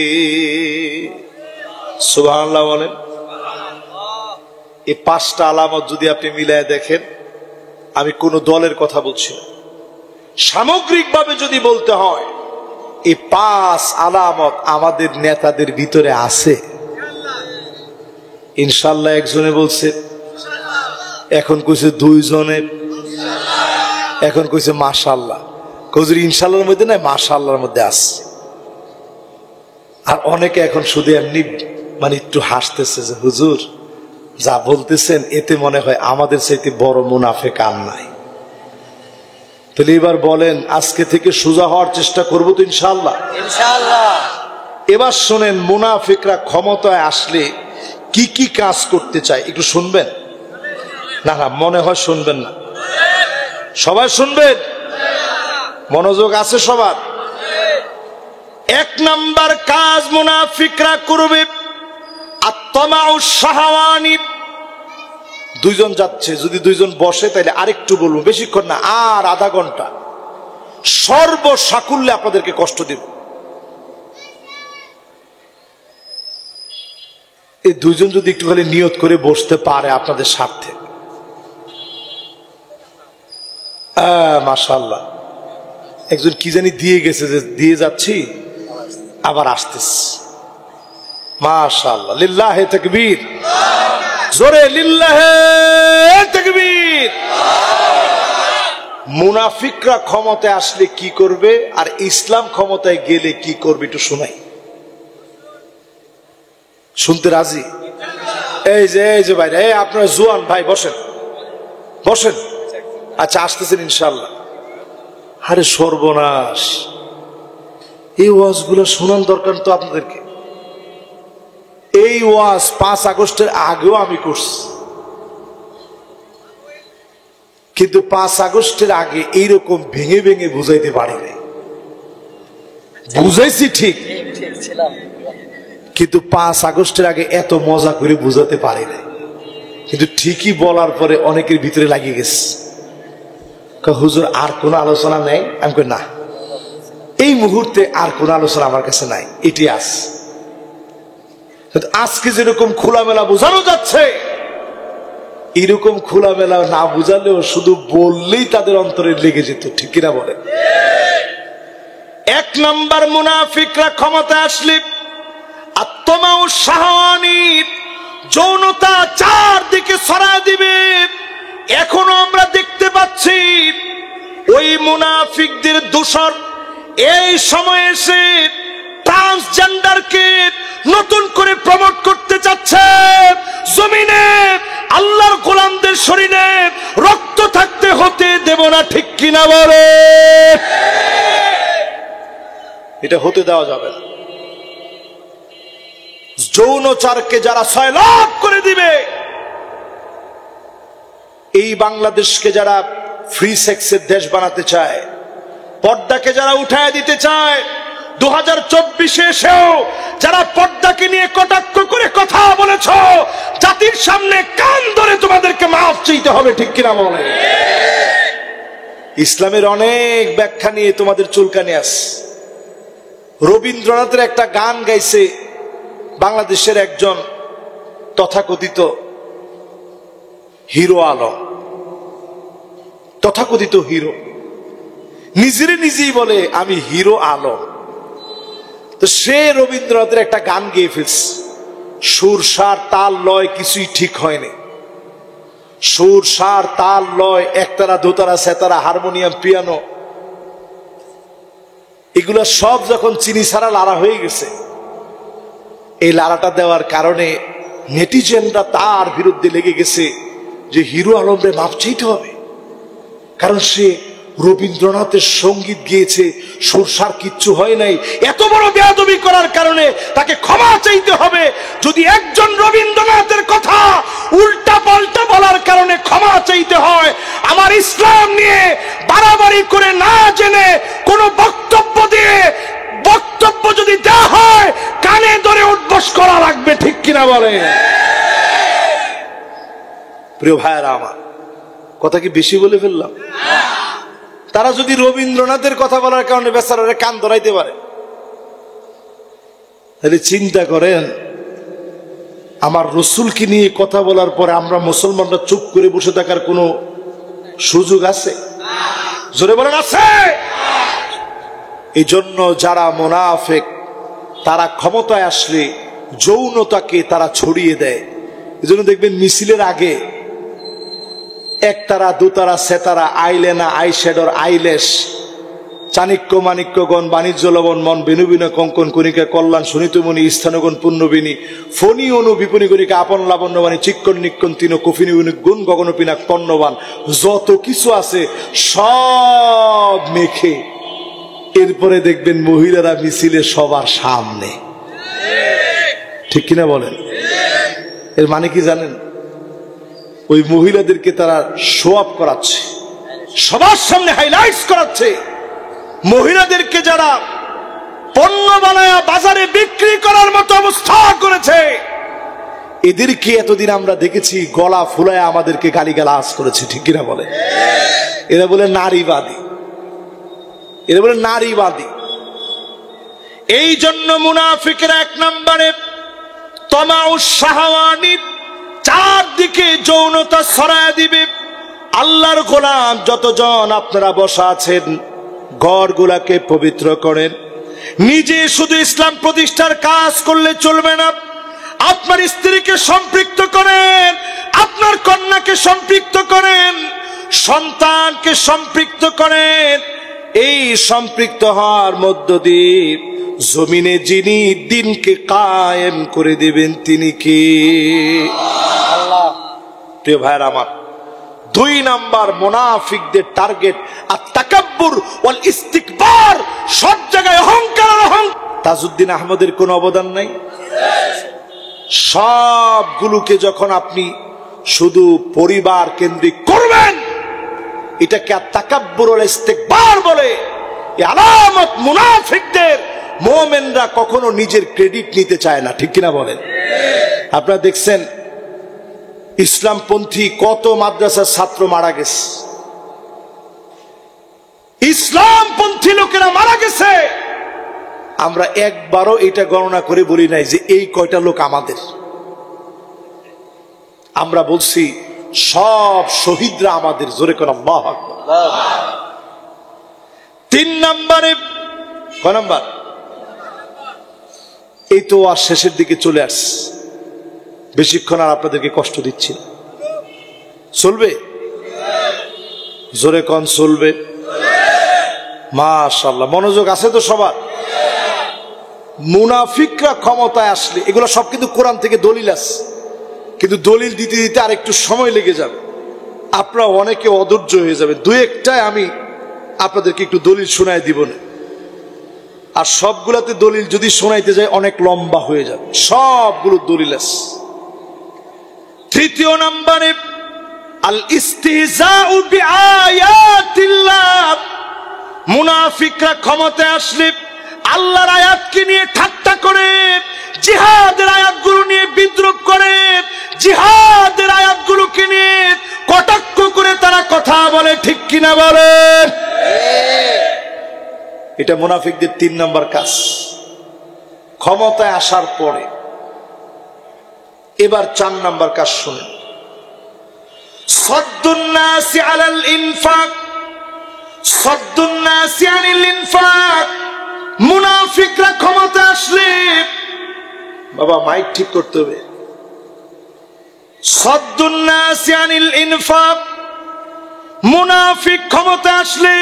সুবহানাল্লাহ বলেন। এই 5টা আলামত যদি আপনি মিলায় দেখেন, আমি কোন দলের কথা বলছি না, সামগ্রিকভাবে যদি বলতে হয় এই 5 আলামত আমাদের নেতাদের ভিতরে আছে। ইনশাআল্লাহ একজনে বলছে, এখন কইছে 2 জনের, এখন কইছে মাশাআল্লাহ। হুজুর ইনশাআল্লাহর মধ্যে না, মাশাআল্লাহর মধ্যে আছে। আর অনেকে এখন শুধু এমনি মানে একটু হাসতেছে যে হুজুর যা বলতেছেন এতে মনে হয় আমাদের চাইতে বড় মুনাফিক আর নাই। তাহলে এবার বলেন, আজকে থেকে সোজা হওয়ার চেষ্টা করবো তো ইনশাআল্লাহ? ইনশাআল্লাহ। এবার শোনেন, মুনাফিকরা ক্ষমতায় আসলে কি কি কাজ করতে চায় একটু শুনবেন। না না, মনে হয় শুনবেন না। সবাই শুনবেন, মনোযোগ আছে সবার। 1 নাম্বার কাজ মুনাফিকরা করবে আত্মাউ শাহওয়ানি। 2 জন যাচ্ছে, যদি 2 জন বসে তাহলে আরেকটু বলবো, বেশিক্ষণ না, আর আধা ঘন্টা সর্বসাকুল্যে আপনাদেরকে কষ্ট দেব। এই 2 জন যদি একটু খালি নিয়ত করে বসতে পারে আপনাদের স্বার্থে, মাশাআল্লাহ। একজন কি জানি দিয়ে গেছে যে দিয়ে যাচ্ছি আবার আসতেছি, মাশাআল্লাহ। লিল্লাহে তাকবীর, জোরে লিল্লাহে তাকবীর। মুনাফিকরা ক্ষমতায় আসলে কি করবে আর ইসলাম ক্ষমতায় গেলে কি করবে একটু শোনাই, শুনতে রাজি? এই যে ভাইরা, এই আপনারা জোয়ান ভাই, বসেন বসেন। আচ্ছা, আসতেছেন ইনশাআল্লাহ। আরে সর্বনাশ, এই ওয়াজগুলো শোনার দরকার তো আপনাদেরকে। এই ওয়াজ 5 আগস্টের আগেও আমি করছি, কিন্তু 5 আগস্টের আগে এইরকম ভেঙে ভেঙে বুঝাইতে পারি নাই। বুঝাইছি ঠিক, কিন্তু 5 আগস্টের আগে এত মজা করে বুঝাতে পারি নাই। কিন্তু ঠিকই বলার পরে অনেকের ভিতরে লাগিয়ে গেছে, হুজুর আর কোন আলোচনা নেই? আমি কই না, এই মুহূর্তে আর কোন আলোচনা আমার কাছে নাই, এটি আস। আজকে যেরকম খোলামেলা বোঝানো যাচ্ছে, এরকম খোলামেলা না বুঝালেও শুধু বললেই তাদের অন্তরে লেগে যেত, ঠিক কিনা বলে? এক নাম্বার মুনাফিকরা ক্ষমতা আসলে আত্মাউ শাহানি, যৌনতা চারদিকে ছড়ায় দিবে। এখনো আমরা দেখতে পাচ্ছি ওই মুনাফিকদের দোসর এই সময় এসে ট্রান্সজেন্ডারকে নতুন করে প্রমোট করতে চাচ্ছে। জমিনে আল্লাহর গোলামদের শরীরে রক্ত থাকতে হতে দেব না, ঠিক কিনা বলে? এটা হতে দেওয়া যাবে না। যৌনচারকে যারা সয়লাভ করে দিবে, এই বাংলাদেশকে যারা ফ্রি সেক্সের দেশ বানাতে চায়, পর্দাকে যারা উঠায় দিতে চায়, 2024 এসেও যারা পর্দাকে নিয়ে কটাক্ষ করে কথা বলেছ, জাতির সামনে কান ধরে তোমাদেরকে মাফ চাইতে হবে, ঠিক কিনা বলে? ইসলামের অনেক ব্যাখ্যা নিয়ে তোমাদের চুলকানি আছে। রবীন্দ্রনাথের একটা গান গাইছে বাংলাদেশের একজন তথাকথিত হিরো আলম, তথাকথিত হিরো, নিজেই বলে আমি হিরো আলম। তো সে রবীন্দ্রনাথের একটা গান গেয়ে ফেলছে, সুর সার তাল লয় কিছুই ঠিক হয়নি। সুর সার তাল লয়, একতারা দোতারা সেতারা হারমোনিয়াম পিয়ানো এগুলা সব যখন চিনি ছাড়া লারা হয়ে গেছে, এই লারাটা দেওয়ার কারণে নেটিজেনরা তার বিরুদ্ধে লেগে গেছে যে হিরো আলমরে মাপ চাইতে হবে, কারণ সে রবীন্দ্রনাথের সঙ্গীত গিয়েছে, সুরসার কিচ্ছু হয় নাই। এত বড় বেয়াদবি করার কারণে তাকে ক্ষমা চাইতে হবে। যদি একজন রবীন্দ্রনাথের কথা উল্টা পাল্টা বলার কারণে ক্ষমা চাইতে হয়, আমার ইসলাম নিয়ে বাড়াবাড়ি করে না জেনে কোন বক্তব্য দিয়ে বক্তব্য যদি দেওয়া হয়, কানে ধরে উঠবস করা লাগবে, ঠিক কিনা বলে? প্রিয় ভাইয়েরা আমার, কথা কি বেশি বলে ফেললাম? তারা যদি রবীন্দ্রনাথের কথা বলার কারণে বেচারারে কান ধরাইতে পারে, তাহলে চিন্তা করেন আমার রসুলকে নিয়ে কথা বলার পরে আমরা মুসলমানরা চুপ করে বসে থাকার কোনো সুযোগ আছে? জোরে বলেন আছে? এই জন্য যারা মুনাফিক তারা ক্ষমতায় আসলে যৌনতাকে তারা ছড়িয়ে দেয়। এই জন্য দেখবেন মিছিলের আগে একতারা দুতারা সেতারা আইলেনা আইশ্যাডোর আইলেশ চাণিক্য মাণিক্যগণ বাণিজ্য লবণ মন বেনুবিনা কঙ্কন কণিকা কল্যাণ সুনীতমণি স্থানগণ পুণ্যবিনী ফণি অনু বিপণী কণিকা আপন লাবণ্যবাণী চিক্কন নিক্কন তিন কফিনী গুণ গগন পিনাক পণ্যবান, যত কিছু আছে সব মেখে এরপরে দেখবেন মহিলারা মিছিলে সবার সামনে, ঠিক কিনা বলেন? এর মানে কি জানেন? ওই মহিলাদেরকে তারা শো আপ করাচ্ছে, সবার সামনে হাইলাইটস করাচ্ছে। মহিলাদেরকে যারা পণ্য বানায় বাজারে বিক্রি করার মতো অবস্থা করেছে, এদেরকে এতদিন আমরা দেখেছি গলা ফুলায় আমাদেরকে গালিগালাজ করেছে, ঠিক কিনা বলে? এরা বলে নারীবাদী, এরা বলে নারীবাদী। এই জন্য মুনাফিকেরা এক নম্বরে তমাউস শাহওয়ানি, চারদিকে যৌনতা ছড়ায় দিবে। আল্লাহর গোলাম যতজন আপনারা বসা আছেন, ঘরগুলাকে পবিত্র করেন। নিজে শুধু ইসলাম প্রতিষ্ঠার কাজ করলে চলবে না, আপনার স্ত্রীকে সম্পৃক্ত করেন, আপনার কন্যাকে সম্পৃক্ত করেন, সন্তানকে সম্পৃক্ত করেন। এই সম্পৃক্ত হওয়ার মধ্য দিয়ে জমিনে যিনি দিনকে কায়েম করে দিবেন তিনি কে? আল্লাহ। প্রিয় ভাইরা আমার, 2 নাম্বার মুনাফিকদের টার্গেট আত-তাকাব্বুর ওয়াল ইস্তিকবার, সব জায়গায় অহংকার আর অহংকার। তাজউদ্দিন আহমদের কোনো অবদান নাই? সবগুলোকে যখন আপনি শুধু পরিবার কেন্দ্রিক করবেন, এটাকে আত-তাকাব্বুর ওয়াল ইস্তিকবার বলে। এই আলামত মুনাফিকদের। মুমিনরা কখনো নিজের ক্রেডিট নিতে চায় না, ঠিক কিনা বলেন? আপনারা দেখছেন ইসলামপন্থী কত মাদ্রাসার ছাত্র মারা গেছে, ইসলামপন্থী লোকেরা মারা গেছে। আমরা একবারও এটা গণনা করে বলি নাই যে এই কয়টা লোক আমাদের। আমরা বলছি সব শহীদরা আমাদের। জোরে কোন আল্লাহু আকবার। 3 নম্বরে, কয় নাম্বার? এই তো আর শেষের দিকে চলে আসছে, বেশিক্ষণ আর আপনাদেরকে কষ্ট দিচ্ছি না। চলবে? জোরে কোন চলবে? মাশাআল্লাহ, মনোযোগ আছে তো সবার? মুনাফিকরা ক্ষমতায় আসলে, এগুলো সব কিন্তু কোরআন থেকে দলিল আছে, কিন্তু দলিল দিতে দিতে আর একটু সময় লেগে যাবে, আপনারা অনেকে অধৈর্য হয়ে যাবে। দুই একটাই আমি আপনাদেরকে একটু দলিল শোনায় দিব না, আর সবগুলাতে দলিল যদি শোনাইতে যায় অনেক লম্বা হয়ে যাবে, সবগুলো দলিল আছে। 3 নম্বরে আল ইস্তিহজাউ বিআয়াতিল্লাহ। মুনাফিকরা ক্ষমতায় আসলে আল্লাহর আয়াতকে নিয়ে ঠাট্টা করে, জিহাদের আয়াতগুলো নিয়ে বিদ্রুপ করে, জিহাদের আয়াতগুলোকে নিয়ে কটাক্ষ করে তারা কথা বলে, ঠিক কিনা বলেন? এটা মুনাফিকদের 3 নম্বর কাজ ক্ষমতায় আসার পরে। এবার 4 নম্বর কাজ শুনেন। সাদ্দুন নাসি আলাল ইনফাক, সাদ্দুন নাসি আনিল ইনফাক। মুনাফিকরা ক্ষমতায় আসলে, বাবা মাইক ঠিক করতে হবে, সাদ্দুন নাসি আনিল ইনফাক। মুনাফিক ক্ষমতায় আসলে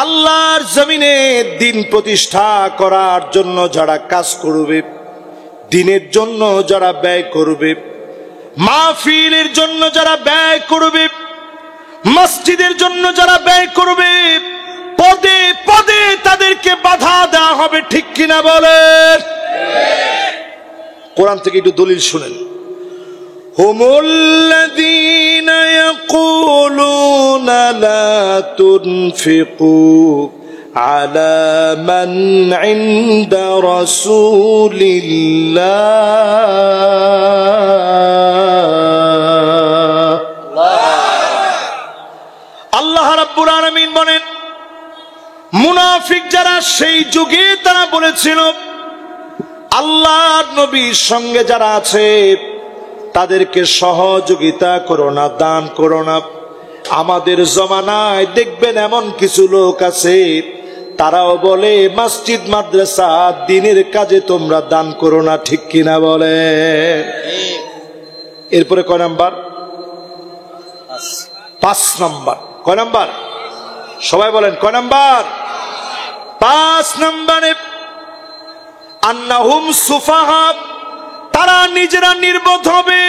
আল্লাহর জমিনে দিন প্রতিষ্ঠা করার জন্য যারা কাজ করবে, দিনের জন্য যারা ব্যয় করবে, মাহফিলের জন্য যারা ব্যয় করবে, মসজিদের জন্য যারা ব্যয় করবে, পদে পদে তাদেরকে বাধা দেওয়া হবে, ঠিক কিনা বলেন? কোরআন থেকে একটু দলিল শুনেন। হুমুল্লাযীনা ইয়াকুলুনা লা তুনফিকু আলা মান ইনদা রাসূলিল্লাহ। আল্লাহ রাব্বুল আলামিন বলেন, মুনাফিক যারা সেই যুগে তারা বলেছিল আল্লাহর নবীর সঙ্গে যারা আছে তাদেরকে সহযোগিতা করো না, দান করো না। আমাদের জমানায় দেখবেন এমন কিছু লোক আছে তারাও বলে মসজিদ মাদ্রাসা দ্বীনের কাজে তোমরা দান করো না, ঠিক কিনা বলে? এরপরে কয় নাম্বার? 5 নম্বর। কয় নাম্বার? সবাই বলেন কয় নাম্বার? 5 নম্বরে আন্নাহুম সুফাহা, তারা নিজেরা নির্বোধ হবে।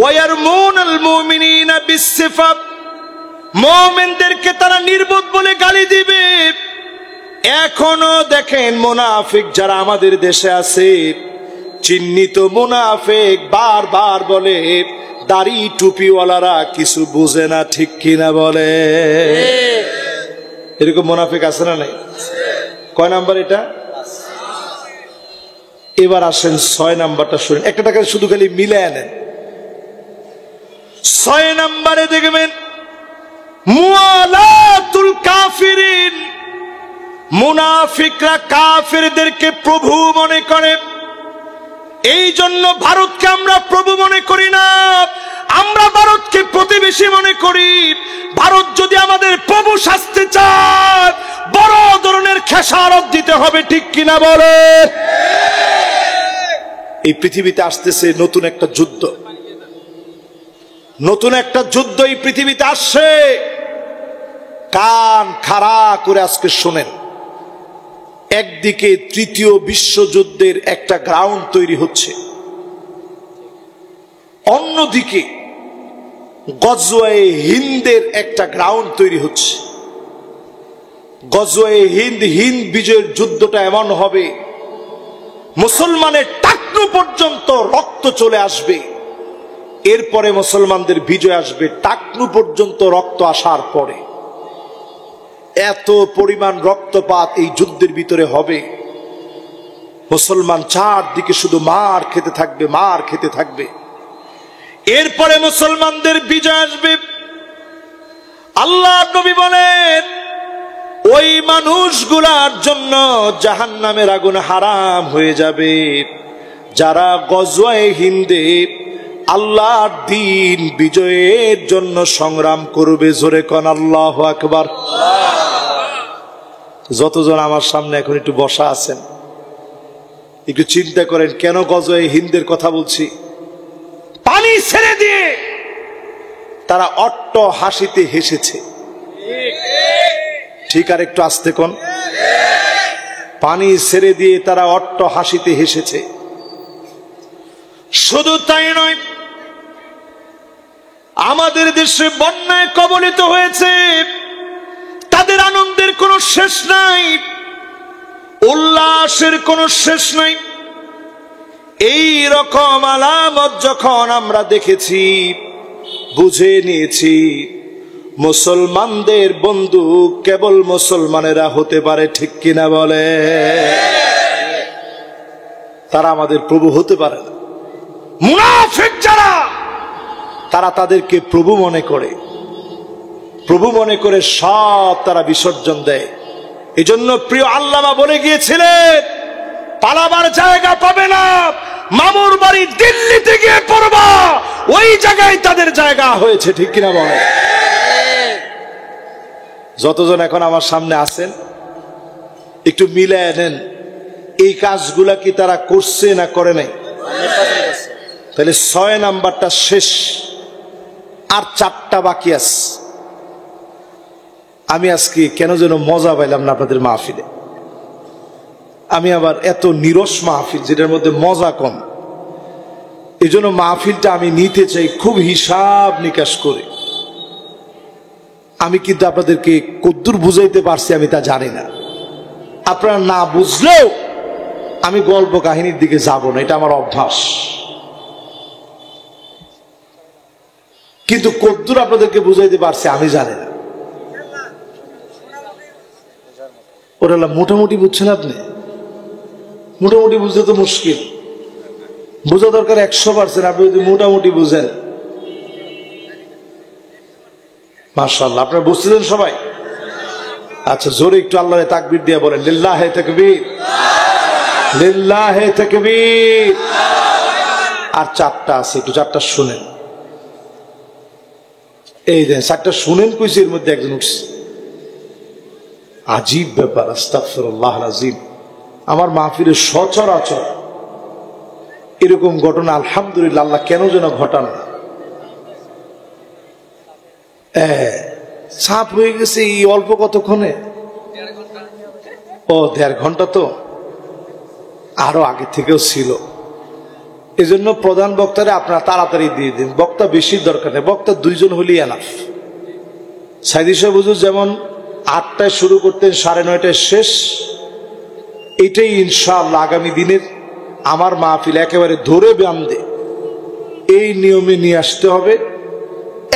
ওয়ায়ারমুনাল মুমিনিনা বিসসিফা, মুমিনদেরকে তারা নির্বোধ বলে গালি দিবে। এখনো দেখেন মুনাফিক যারা আমাদের দেশে আছে, চিহ্নিত মুনাফিক বারবার বলে দাড়ি টুপিওয়ালারা কিছু বুঝে না, ঠিক কিনা বলে? এরকম মুনাফিক আছে না নাই? কয় নাম্বার এটা? এবার আসেন 6 নাম্বারটা শুনেন, একটা টাকা শুধু খালি মিলে আনেন। 6 নাম্বারে দেখবেন মুআলাতুল কাফিরিন। মুনাফিকরা কাফিরদেরকে প্রভু মনে করে, এই জন্য ভারতকে আমরা প্রভু মনে করি না, আমরা ভারতকে প্রতিবেশী মনে করি। ভারত যদি আমাদের প্রভু সাজতে চায় বড় ধরনের খেসারত দিতে হবে, ঠিক কিনা বলে? এই পৃথিবীতে আসতেছে নতুন একটা যুদ্ধ, নতুন একটা যুদ্ধ এই পৃথিবীতে আসছে। কান খাড়া করে আজকে শোনেন। একদিকে 3য় বিশ্বযুদ্ধের একটা গ্রাউন্ড তৈরি হচ্ছে, অন্যদিকে গজওয়ে হিন্দের একটা গ্রাউন্ড তৈরি হচ্ছে। গজওয়ে হিন্দ, হিন্দ বিজয়ের যুদ্ধটা এমন হবে মুসলমানের টাকনু পর্যন্ত রক্ত চলে আসবে, এরপরে মুসলমানদের বিজয় আসবে। টাকনু পর্যন্ত রক্ত আসার পরে এত পরিমাণ রক্তপাত এই যুদ্ধের ভিতরে হবে, মুসলমান চারদিকে শুধু মার খেতে থাকবে, মার খেতে থাকবে। এরপরে মুসলমানদের বিজয় আসবে। আল্লাহ নবী বলেন ওই মানুষগুলার জন্য জাহান্নামের আগুন হারাম হয়ে যাবে, যারা গজওয়ে হিন্দে আল্লাহর দিন বিজয়ের জন্য সংগ্রাম করবে। জোরে কোন আল্লাহু আকবার। যতজন আমার সামনে এখন একটু বসা আছেন, একটু চিন্তা করেন কেন গজয়ে হিন্দের কথা বলছি। পানি ছেড়ে দিয়ে তারা অট্ট হাসিতে হেসেছে। ঠিক, আর একটু আস্তে কোন। পানি ছেড়ে দিয়ে তারা অট্ট হাসিতে হেসেছে। শুধু তাই নয়, আমাদের দেশে বন্যায় কবলিত হয়েছে, তাদের আনন্দের কোনো শেষ নাই, উল্লাসের কোনো শেষ নাই। এই রকম আলামত যখন আমরা দেখেছি, বুঝে নিয়েছি মুসলমানদের বন্ধু কেবল মুসলমানেরা হতে পারে। ঠিক কিনা বলে? তারা আমাদের প্রভু হতে পারে না। মুনাফিক যারা, তারা তাদেরকে প্রভু মনে করে, প্রভু মনে করে সব তারা বিসর্জন দেয়। এজন্য প্রিয় আল্লামা বলে গিয়েছিলেন, পালাবার জায়গা পাবে না, মামুর বাড়ি দিল্লিতে গিয়ে পড়বা, ওই জায়গায় তাদের জায়গা হয়েছে। ঠিক কিনা বলে? যতজন এখন আমার সামনে আছেন, একটু মিলায় নেন এই কাজগুলা কি তারা করছে না করে নাই। তাহলে 6 নাম্বারটা শেষ, আর 4টা বাকি আছে। আমি আজকে কেন যেন মজা পাইলাম না আপনাদের মাহফিলে। আমি আবার এত নিরস মাহফিল যেটার মধ্যে মজা কম, এই জন্য মাহফিলটা আমি নিতে চাই খুব হিসাব নিকাশ করে। আমি কিন্তু আপনাদেরকে কদ্দুর বুঝাইতে পারছি আমি তা জানি না। আপনারা না বুঝলেও আমি গল্প কাহিনীর দিকে যাব না, এটা আমার অভ্যাস। কিন্তু কদ্দুর আপনাদেরকে বুঝাইতে পারছি আমি জানি না। ওরা মোটামুটি বুঝছেন আপনি? মোটামুটি বুঝতে তো মুশকিল, বোঝা দরকার 100%। আপনি যদি মোটামুটি বুঝেন, মাশাআল্লাহ, আপনারা বুঝতেছেন সবাই? আচ্ছা, জোরে একটু আল্লাহরে তাকবীর দিয়ে বলেন, লিল্লাহে তাকবীর, লিল্লাহে তাকবীর। আর 4টা আছে, একটু 4টা শুনেন। এই যে 4টা শুনেন কইছে, এর মধ্যে একজন উঠছে। আজীব ব্যাপার, আস্তাগফিরুল্লাহ আযীম। আমার মাহফিলে সচরাচর এরকম ঘটনা আলহামদুলিল্লাহ আল্লাহ কেন যেন ঘটান না। চাপ হয়ে গেছে এই অল্প কতক্ষণে। ও 1.5 ঘন্টা তো আরো আগে থেকেও ছিল। এজন্য প্রধান বক্তারে আপনারা তাড়াতাড়ি দিয়ে দিন, বক্তা বেশি দরকার নেই, বক্তা 2 জন হলেই এনাফ। সাইদি সাহেব হুজুর যেমন 8টায় শুরু করতেন, 9:30টায় শেষ। এটাই ইনশাআল্লাহ আগামী দিনের আমার মাহফিল একেবারে ধরে বাঁধে এই নিয়মে নিয়ে আসতে হবে।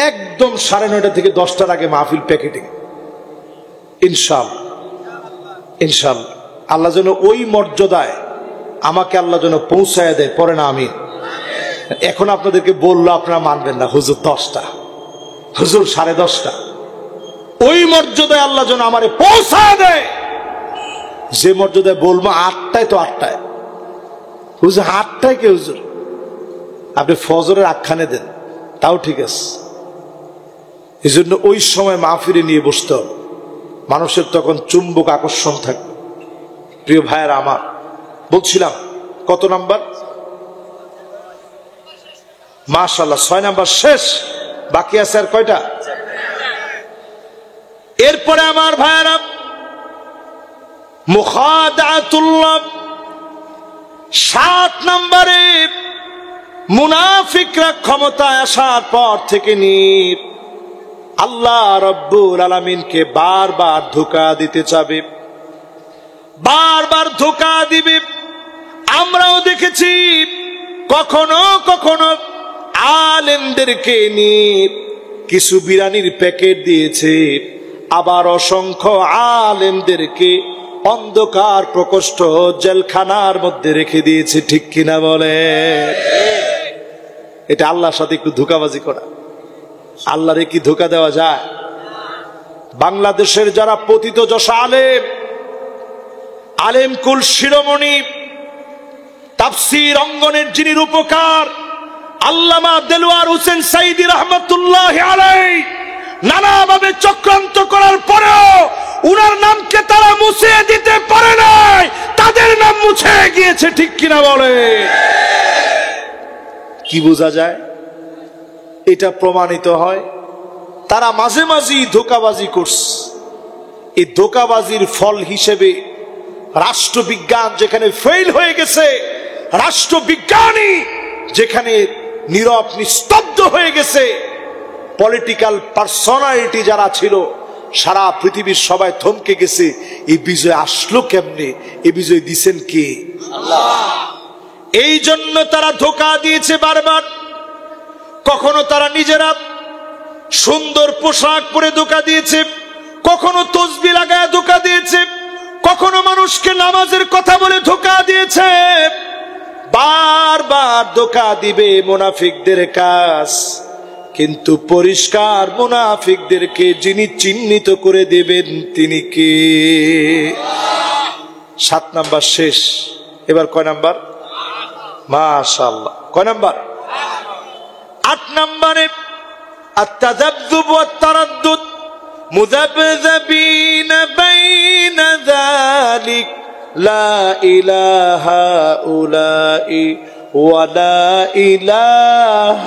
একদম 9:30 থেকে 10টার আগে মাহফিল প্যাকেটিং, ইনশাআল্লাহ। ইনশাআল্লাহ আল্লাহ যেন ওই মর্যাদায় আমাকে আল্লাহ যেন পৌঁছায় দেয়, পরে না আমি। এখন আপনাদেরকে বললো আপনারা মানবেন না, হুজুর 10টা, হুজুর 10:30টা। ওই মর্যাদায় আল্লাহ যেন আমারে পৌঁছায় দেয়, যে মর্যাদায় বলবো 8টায়, তো 8টায়। হুজুর 8টায় কে হুজুর? আপনি ফজরের আখ্যানে দেন, তাও ঠিক আছে। এই জন্য ওই সময় মাহফিলে নিয়ে বসতে হবে, মানুষের তখন চুম্বক আকর্ষণ থাকবে। প্রিয় ভাইয়েরা আমার, বলছিলাম কত নাম্বার? মাশাআল্লাহ 6 নাম্বার শেষ, বাকি আছে আর কয়টা? এরপরে আমার ভাইয়েরা, মুখাদাতুল্লাহ 7 নম্বরে। মুনাফিকরা ক্ষমতায় আসার পর থেকে আল্লাহ রব্বুল আলামিনকে বারবার ধোঁকা দিতে চাবে, বারবার ধোঁকা দিবে। আমরাও দেখেছি কখনো কখনো আলেমদেরকে নিয়ে কিছু বিরানির প্যাকেট দিয়েছে, আবার অসংখ্য আলেমদেরকে অন্ধকার প্রকোষ্ঠ জেলখানার মধ্যে রেখে দিয়েছে। ঠিক কিনা বলে? এটা আল্লাহর সাথে একটু ধোঁকাবাজি করা। আল্লাহরে কি ধোঁকা দেওয়া যায়? বাংলাদেশের যারা পতিত যশা আলেম, আলেম কুল শিরোমণি, তাফসীর অঙ্গনের যিনি রূপকার, আল্লামা দেলোয়ার হোসেন সাইদি রহমতুল্লাহ আলাইহি নানাভাবে চক্রান্ত করার পরেও উনার নামকে তারা মুছে দিতে পারে নাই, তাদের নাম মুছে গিয়েছে। ঠিক কিনা বলে? কি বোঝা যায়? এটা প্রমাণিত হয় তারা মাঝে মাঝেই ধোঁকাবাজি করছে। এই ধোঁকাবাজির ফল হিসেবে রাষ্ট্রবিজ্ঞান যেখানে ফেল হয়ে গেছে, রাষ্ট্রবিজ্ঞানী যেখানে নীরব নিস্তব্ধ হয়ে গেছে, পলিটিক্যাল পার্সোনালিটি যারা ছিল সারা পৃথিবীর সবাই থমকে গেছে। এই বিজয় আসলো কেমনে? এই বিজয় দিছেন কে? আল্লাহ। এই জন্য তারা ধোঁকা দিয়েছে বারবার। কখনো তারা নিজেরা সুন্দর পোশাক পরে ধোঁকা দিয়েছে, কখনো তসবি লাগায় ধোঁকা দিয়েছে, কখনো মানুষকে নামাজের কথা বলে ধোঁকা দিয়েছে। বারবার ধোঁকা দিবে মুনাফিকদের কাজ, কিন্তু পরিষ্কার মুনাফিকদেরকে যিনি চিহ্নিত করে দেবেন তিনি কে? 7 নাম্বার শেষ। এবার কয় নাম্বার? মাশাআল্লাহ। কয় নাম্বার? 8 নম্বরে التذبذب والتردد مذبذبين بين ذلك لا إله هؤلاء ولا إله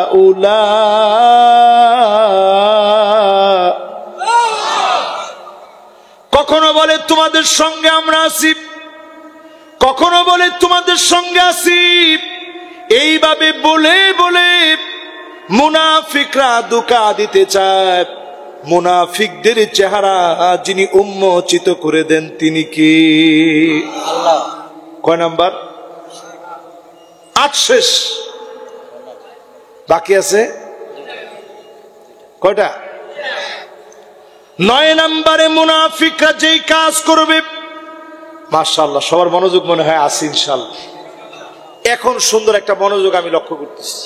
هؤلاء। কখনো বলে তোমাদের সঙ্গে আমরা আছি, কখনো বলে তোমাদের সঙ্গে আছি। এইভাবে বলে বলে মুনাফিকরা ধোঁকা দিতে চায়। মুনাফিকদের চেহারা যিনি উন্মোচিত করে দেন তিনি কি? আল্লাহ। কয় নাম্বার? 8 শেষ। বাকি আছে কয়টা? 9 নম্বরে মুনাফিকরা যেই কাজ করবে, মাশাআল্লাহ সবার মনোযোগ মনে হয় আছে ইনশাআল্লাহ। এখন সুন্দর একটা মনোযোগ আমি লক্ষ্য করতেছি,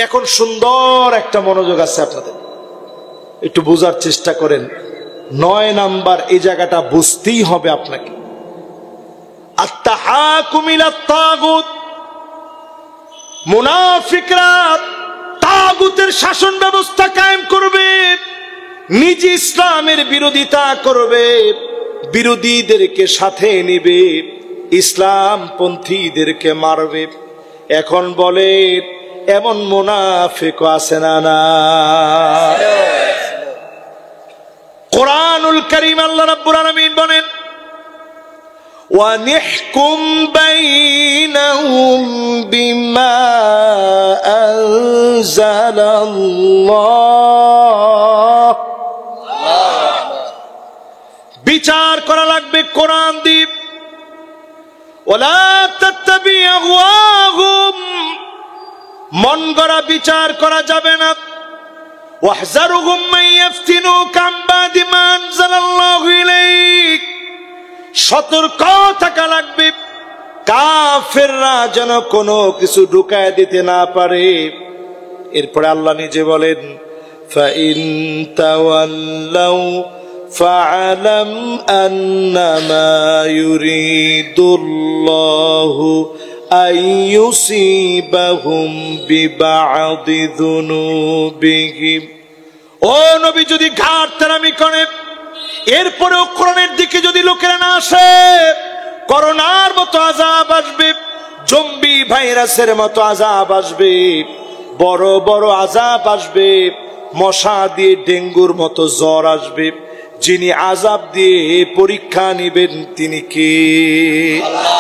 এখন সুন্দর একটা মনোযোগ আছে আপনাদের, একটু বোঝার চেষ্টা করেন। 9 নাম্বার এই জায়গাটা বুঝতেই হবে আপনাকে। আত-তাহাকুম ইলা তাগুত, মুনাফিকরা তাগুতের শাসন ব্যবস্থা কায়েম করবে, নিজে ইসলামের বিরোধিতা করবে, বিরোধীদেরকে সাথে নিবে, ইসলাম পন্থীদেরকে মারবে। এখন বলে এমন মুনাফিক আছে না? না। কোরআনুল কারীম আল্লাহ রাব্বুল আলামিন বলেন ওয়া নিহকুম বাইনাহুম বিমা আনজালাল্লাহ, বিচার করা লাগবে কোরআন দিয়ে। ওয়ালা তাত্তাবি আহওয়াহুম, মন গড়া বিচার করা যাবে না। ওয়াহজারুহুম মান ইয়াফতিনুকা আন বাদি মা আনজালাল্লাহু ইলাইক, সতর্ক থাকা লাগবে কাফেররা যেন কোনো কিছু ঢুকায় দিতে না পারে। এরপরে আল্লাহ নিজে বলেন ফাইন তাওয়াল্লাউ ফাআলাম আন্নামা ইউরিদুল্লাহু আইয়ুসিবাহুম বিবাদি যুনুবিহিম। ও নবী, যদি ঘাট তেরামি করে এরপরেও কোরআনের দিকে যদি লোকেরা না আসে, করোনার মতো আযাব আসবে, জম্বি ভাইরাসের মতো আযাব আসবে, বড় বড় আযাব আসবে, মশা দিয়ে ডেঙ্গুর মতো জ্বর আসবে। যিনি আযাব দিয়ে পরীক্ষা নিবেন তিনি কে? আল্লাহ।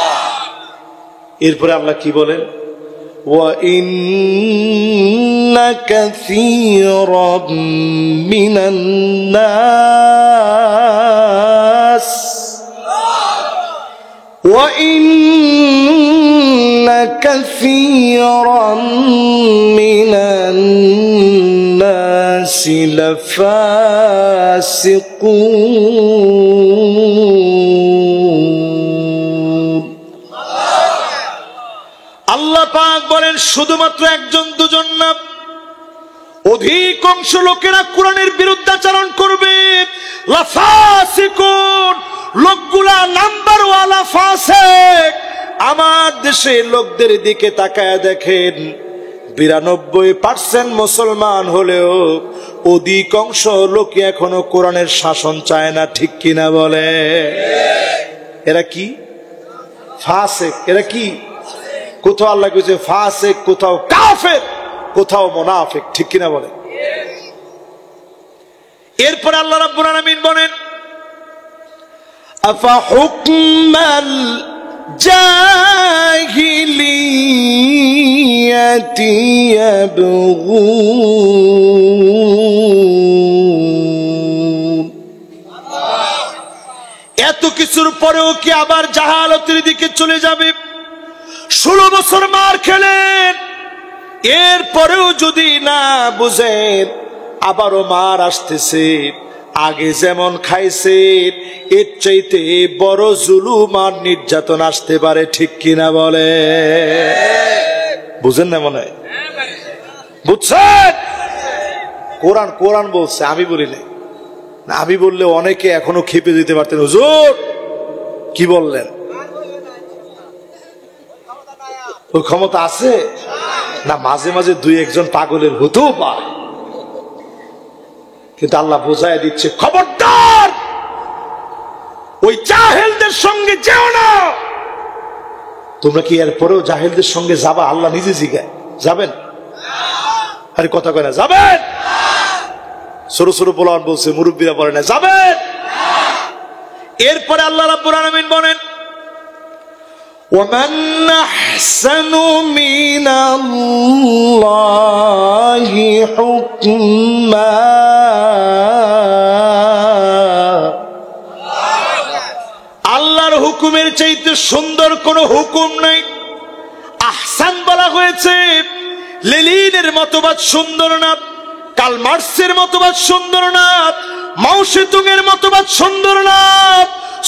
এরপরে আল্লাহ কি বলেন? ওয়া ইন্না কাসীরাম মিনান নাস ওয়া ইন্না কাসীরাম মিনান নাস লাফাসিকুন। আল্লাহ পাক বলেন শুধুমাত্র একজন দুজন না, অধিকাংশ লোকেরা কোরআনের বিরুদ্ধাচরণ করবে। লাফাসিকুন, লোকগুলা নাম্বার ওয়ালা ফাসিক। আমার দেশের লোকদের দিকে তাকায় দেখেন 92% মুসলমান হলেও অধিকাংশ লোক এখনো কোরআনের শাসন চায় না, ঠিক কিনা বলে? এরা কি ফাসিক, এরা কি? কোথাও আল্লাহ কইছে ফাসিক, কোথাও কাফের, কোথাও মুনাফিক, ঠিক কিনা বলে? এরপর আল্লাহ রাব্বুল আলামিন বলেন আফা হুকমাল জাহিলিয়াতি ইয়াবগুন। এত কিছুর পরেও কি আবার জাহালতের দিকে চলে যাবে? 16 বছর মার খেলেন, এরপরেও যদি না বুঝেন আবারও মার আসতেছে। আগে যেমন খাইছেন এর চাইতে বড় জুলুম আর নির্যাতন আসতে পারে, ঠিক কিনা বলে? বুঝেন না মনে হয়? বুঝছেন? কোরআন কোরআন বলছে, আমি বলি না। আমি বললে অনেকে এখনো খেপে দিতে পারতেন, হুজুর কি বললেন? ওই ক্ষমতা আছে না? মাঝে মাঝে দুই একজন পাগলের হতেও পারে, কিন্তু আল্লাহ বোঝায় দিচ্ছে খবরদার ওই জাহেলদের সঙ্গে যেও না। তোমরা কি এরপরেও জাহেলদের সঙ্গে যাবা? আল্লাহ নিজে জিজ্ঞায় যাবেন? আরে কথা কয় না যাবেন? ছোট ছোট পোলাপান বলছে, মুরব্বীরা বলে না যাবেন। এরপরে আল্লাহ রাব্বুল আলামিন বলেন ومن أحسن من الله حكما আল্লাহর হুকুমের চাইতে সুন্দর কোন হুকুম নাই। আহসান বলা হয়েছে, লেনিনের মতবাদ সুন্দর না, কার্ল মার্কসের মতবাদ সুন্দর না, মাও সেতুংয়ের মতবাদ সুন্দর না।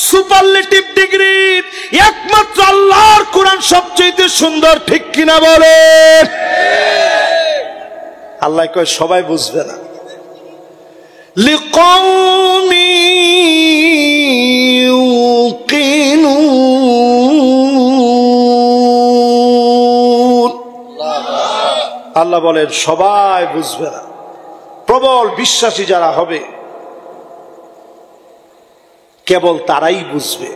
সুপারলেটিভ ডিগ্রি একমাত্র আল্লাহর কোরআন সবচেয়ে সুন্দর, ঠিক কিনা বলে? আল্লাহ কয় সবাই বুঝবে না। লিকওমি ইউকিনুন, আল্লাহ বলেন সবাই বুঝবে না। প্রবল বিশ্বাসী যারা হবে কেবল তারাই বুঝবে।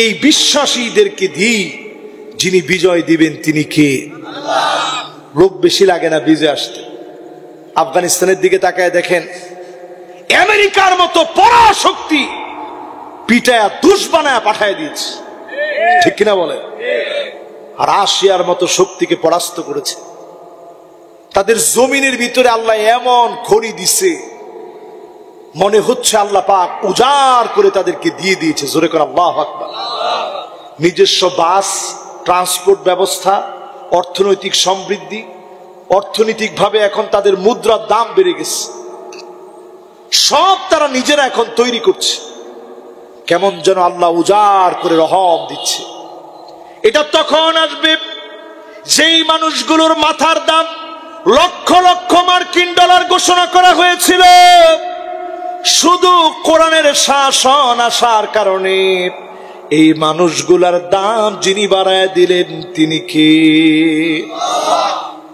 এই বিশ্বাসীদেরকে দিয়ে যিনি বিজয় দিবেন তিনি কে? লোক বেশি লাগে না বিজয় আসতে। আফগানিস্তানের দিকে তাকায় দেখেন, আমেরিকার মতো পরাশক্তি পিটায়া দুষ বানায় পাঠায় দিয়েছে, ঠিক কিনা বলে? আর রাশিয়ার মতো শক্তিকে পরাস্ত করেছে। তাদের জমিনের ভিতরে আল্লাহ এমন খড়ি দিছে, মনে হচ্ছে আল্লাহ পাক উজাড় করে তাদেরকে দিয়ে দিয়েছে। জোরে করে আল্লাহু আকবার। নিজস্ব বাস, ট্রান্সপোর্ট ব্যবস্থা, অর্থনৈতিক সমৃদ্ধি, অর্থনৈতিক ভাবে এখন তাদের মুদ্রার দাম বেড়ে গেছে। সব তারা নিজেরা এখন তৈরি করছে। কেমন যেন আল্লাহ উজাড় করে রহম দিচ্ছে। এটা তখন আসবে যেই মানুষগুলোর মাথার দাম লক্ষ লক্ষ মার্কিন ডলার ঘোষণা করা হয়েছিল, শুধু কোরআনের শাসন আসার কারণে এই মানুষগুলার দাম যিনি বাড়ায় দিলেন তিনি কে?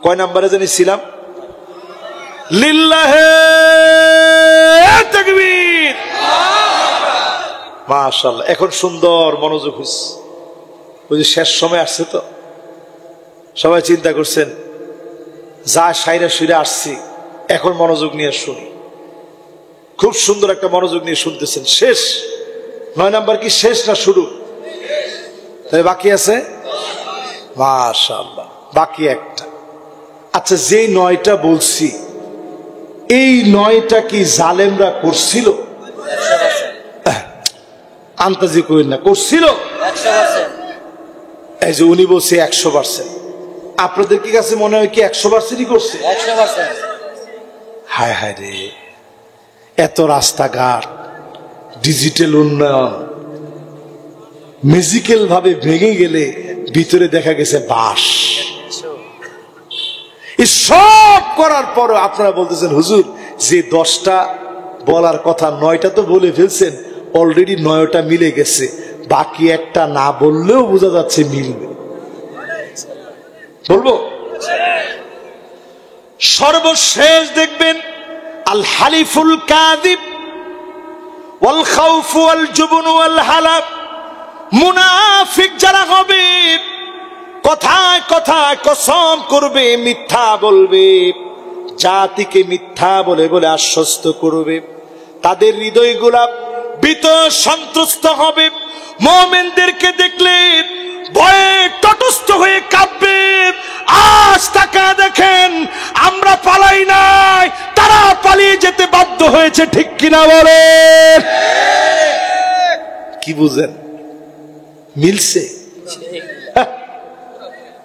কয় নাম্বারে জানিছিলাম? লিল্লাহে তাকবীর। মাশাআল্লাহ, এখন সুন্দর মনোযোগ হচ্ছে। ওই যে শেষ সময় আসছে তো, সবাই চিন্তা করছেন যা সাইরা সুইরা আসছি, এখন মনোযোগ নিয়ে শুনি। খুব সুন্দর একটা মনোযোগ নিয়ে শুনতেছেন। শেষ 9 নাম্বার কি শেষ না শুরু? তাহলে বাকি আছে মাশাআল্লাহ, বাকি একটা। আচ্ছা, যে 9টা বলছি এই 9টা কি জালেমরা করছিল? আন্তাজি করেন না, করছিল 100%। এই যে উনি বলছে 100%, আপনাদের কি কাছে মনে হয় কি 100%ই করছে? 100%। হায় হায় রে, এত রাস্তাঘাট, ডিজিটাল উন্নয়ন ম্যাজিক্যাল ভাবে ভেঙে গেলে ভিতরে দেখা গেছে বাস। এই সব করার পরও আপনারা বলতেছেন হুজুর যে 10টা বলার কথা 9টা তো বলে ফেলছেন, অলরেডি 9টা মিলে গেছে, বাকি একটা না বললেও বোঝা যাচ্ছে মিলবে। বলবো? সর্বশেষ দেখবেন আল হালিফুল কাযিব ওয়াল খাউফ ওয়াল জুবন ওয়াল হালাব। মুনাফিক যারা হবে, কথায় কথায় কসম করবে, মিথ্যা বলবে, জাতিকে মিথ্যা বলে বলে আশ্বস্ত করবে, তাদের হৃদয়গুলা ভীত সন্ত্রস্ত হবে। মুমিনদেরকে দেখলে ভয়ে তটস্থ হয়ে কাঁপবে। আজ তাকা দেখেন, আমরা পালাই নাই, তারা পালিয়ে যেতে বাধ্য হয়েছে, ঠিক কিনা বলেন? কি বুঝেন? মিলছে?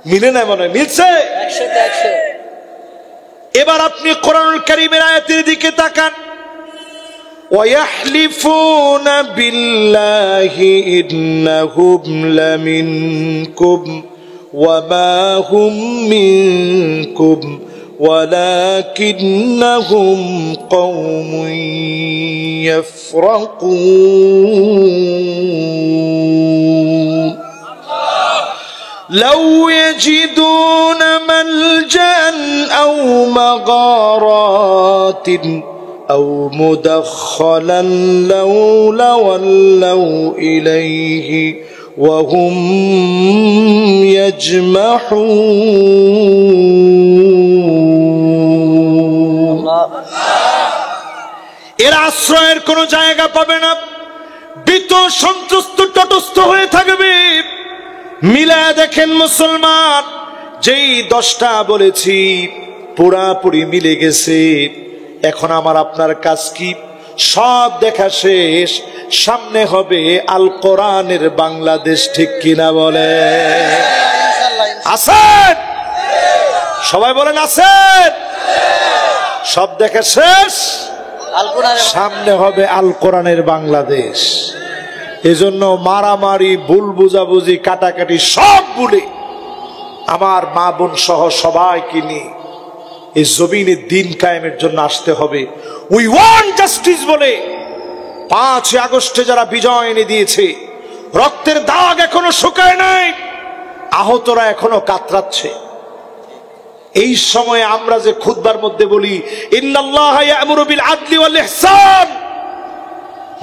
মিলে না মনে হয়, মিলছে। এবার আপনি কোরআনুল কারীমের আয়াতের দিকে তাকান। وَيَحْلِفُونَ بِاللَّهِ إِنَّهُمْ لَمِنكُمْ وَمَا هُمْ مِنكُمْ وَلَكِنَّهُمْ قَوْمٌ يَفْرَقُونَ لَوْ يَجِدُونَ مَلْجَأً أَوْ مَغَارَاتٍ أو مدخلا لولوا إليه وهم يجمحون। এর আশ্রয়ের কোন জায়গা পাবে না, ভীত সন্ত্রস্ত তটস্থ হয়ে থাকবে। মিলায় দেখেন মুসলমান, যেই 10টা বলেছি পুরাপুরি মিলে গেছে। এখন আমার আপনার কাজ কি? সব দেখা শেষ, সামনে হবে আল কোরআনের বাংলাদেশ, ঠিক কিনা বলে? আছেন সবাই? বলেন আছেন? সব দেখা শেষ, সামনে হবে আল কোরআনের বাংলাদেশ। এজন্য মারামারি, ভুল বুঝাবুঝি, কাটাকাটি সব ভুলে আমার মা বোন সহ সবাইকে নিয়ে এই জমিনে দিন কায়েমের জন্য আসতে হবে। উই ওয়ান্ট জাস্টিস বলে 5 আগস্টে যারা বিজয় এনে দিয়েছে, রক্তের দাগ এখনো শুকায় নাই, আহতরা এখনো কাতরাচ্ছে। এই সময়ে আমরা যে খুতবার মধ্যে বলি ইন্নাল্লাহা ইয়া'মুরু বিল আদলি ওয়াল ইহসান,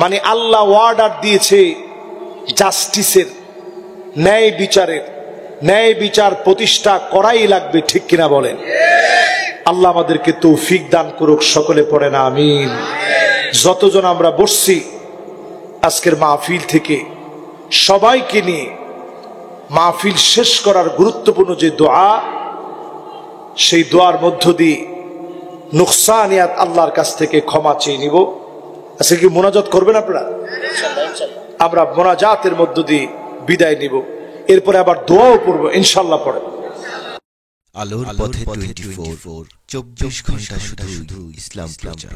মানে আল্লাহ অর্ডার দিয়েছে জাস্টিসের, ন্যায় বিচারের, ন্যায় বিচার প্রতিষ্ঠা করাই লাগবে, ঠিক কিনা বলেন? আল্লাহ আমাদেরকে তৌফিক দান করুক, সকলে পড়েন আমিন। যতজন আমরা বসছি আজকের মাহফিল থেকে, সবাইকে নিয়ে মাহফিল শেষ করার গুরুত্বপূর্ণ যে দোয়া, সেই দোয়ার মধ্য দিয়ে নুকসানিয়াত আল্লাহর কাছ থেকে ক্ষমা চেয়ে নিব। আজকে কি মোনাজাত করবেন আপনারা? আমরা মোনাজাতের মধ্য দিয়ে বিদায় নিব, এরপরে আবার দোয়াও পড়ব ইনশাআল্লাহ। পড়ে আলোর পথে 24 ঘন্টা শুধু ইসলাম প্রচার।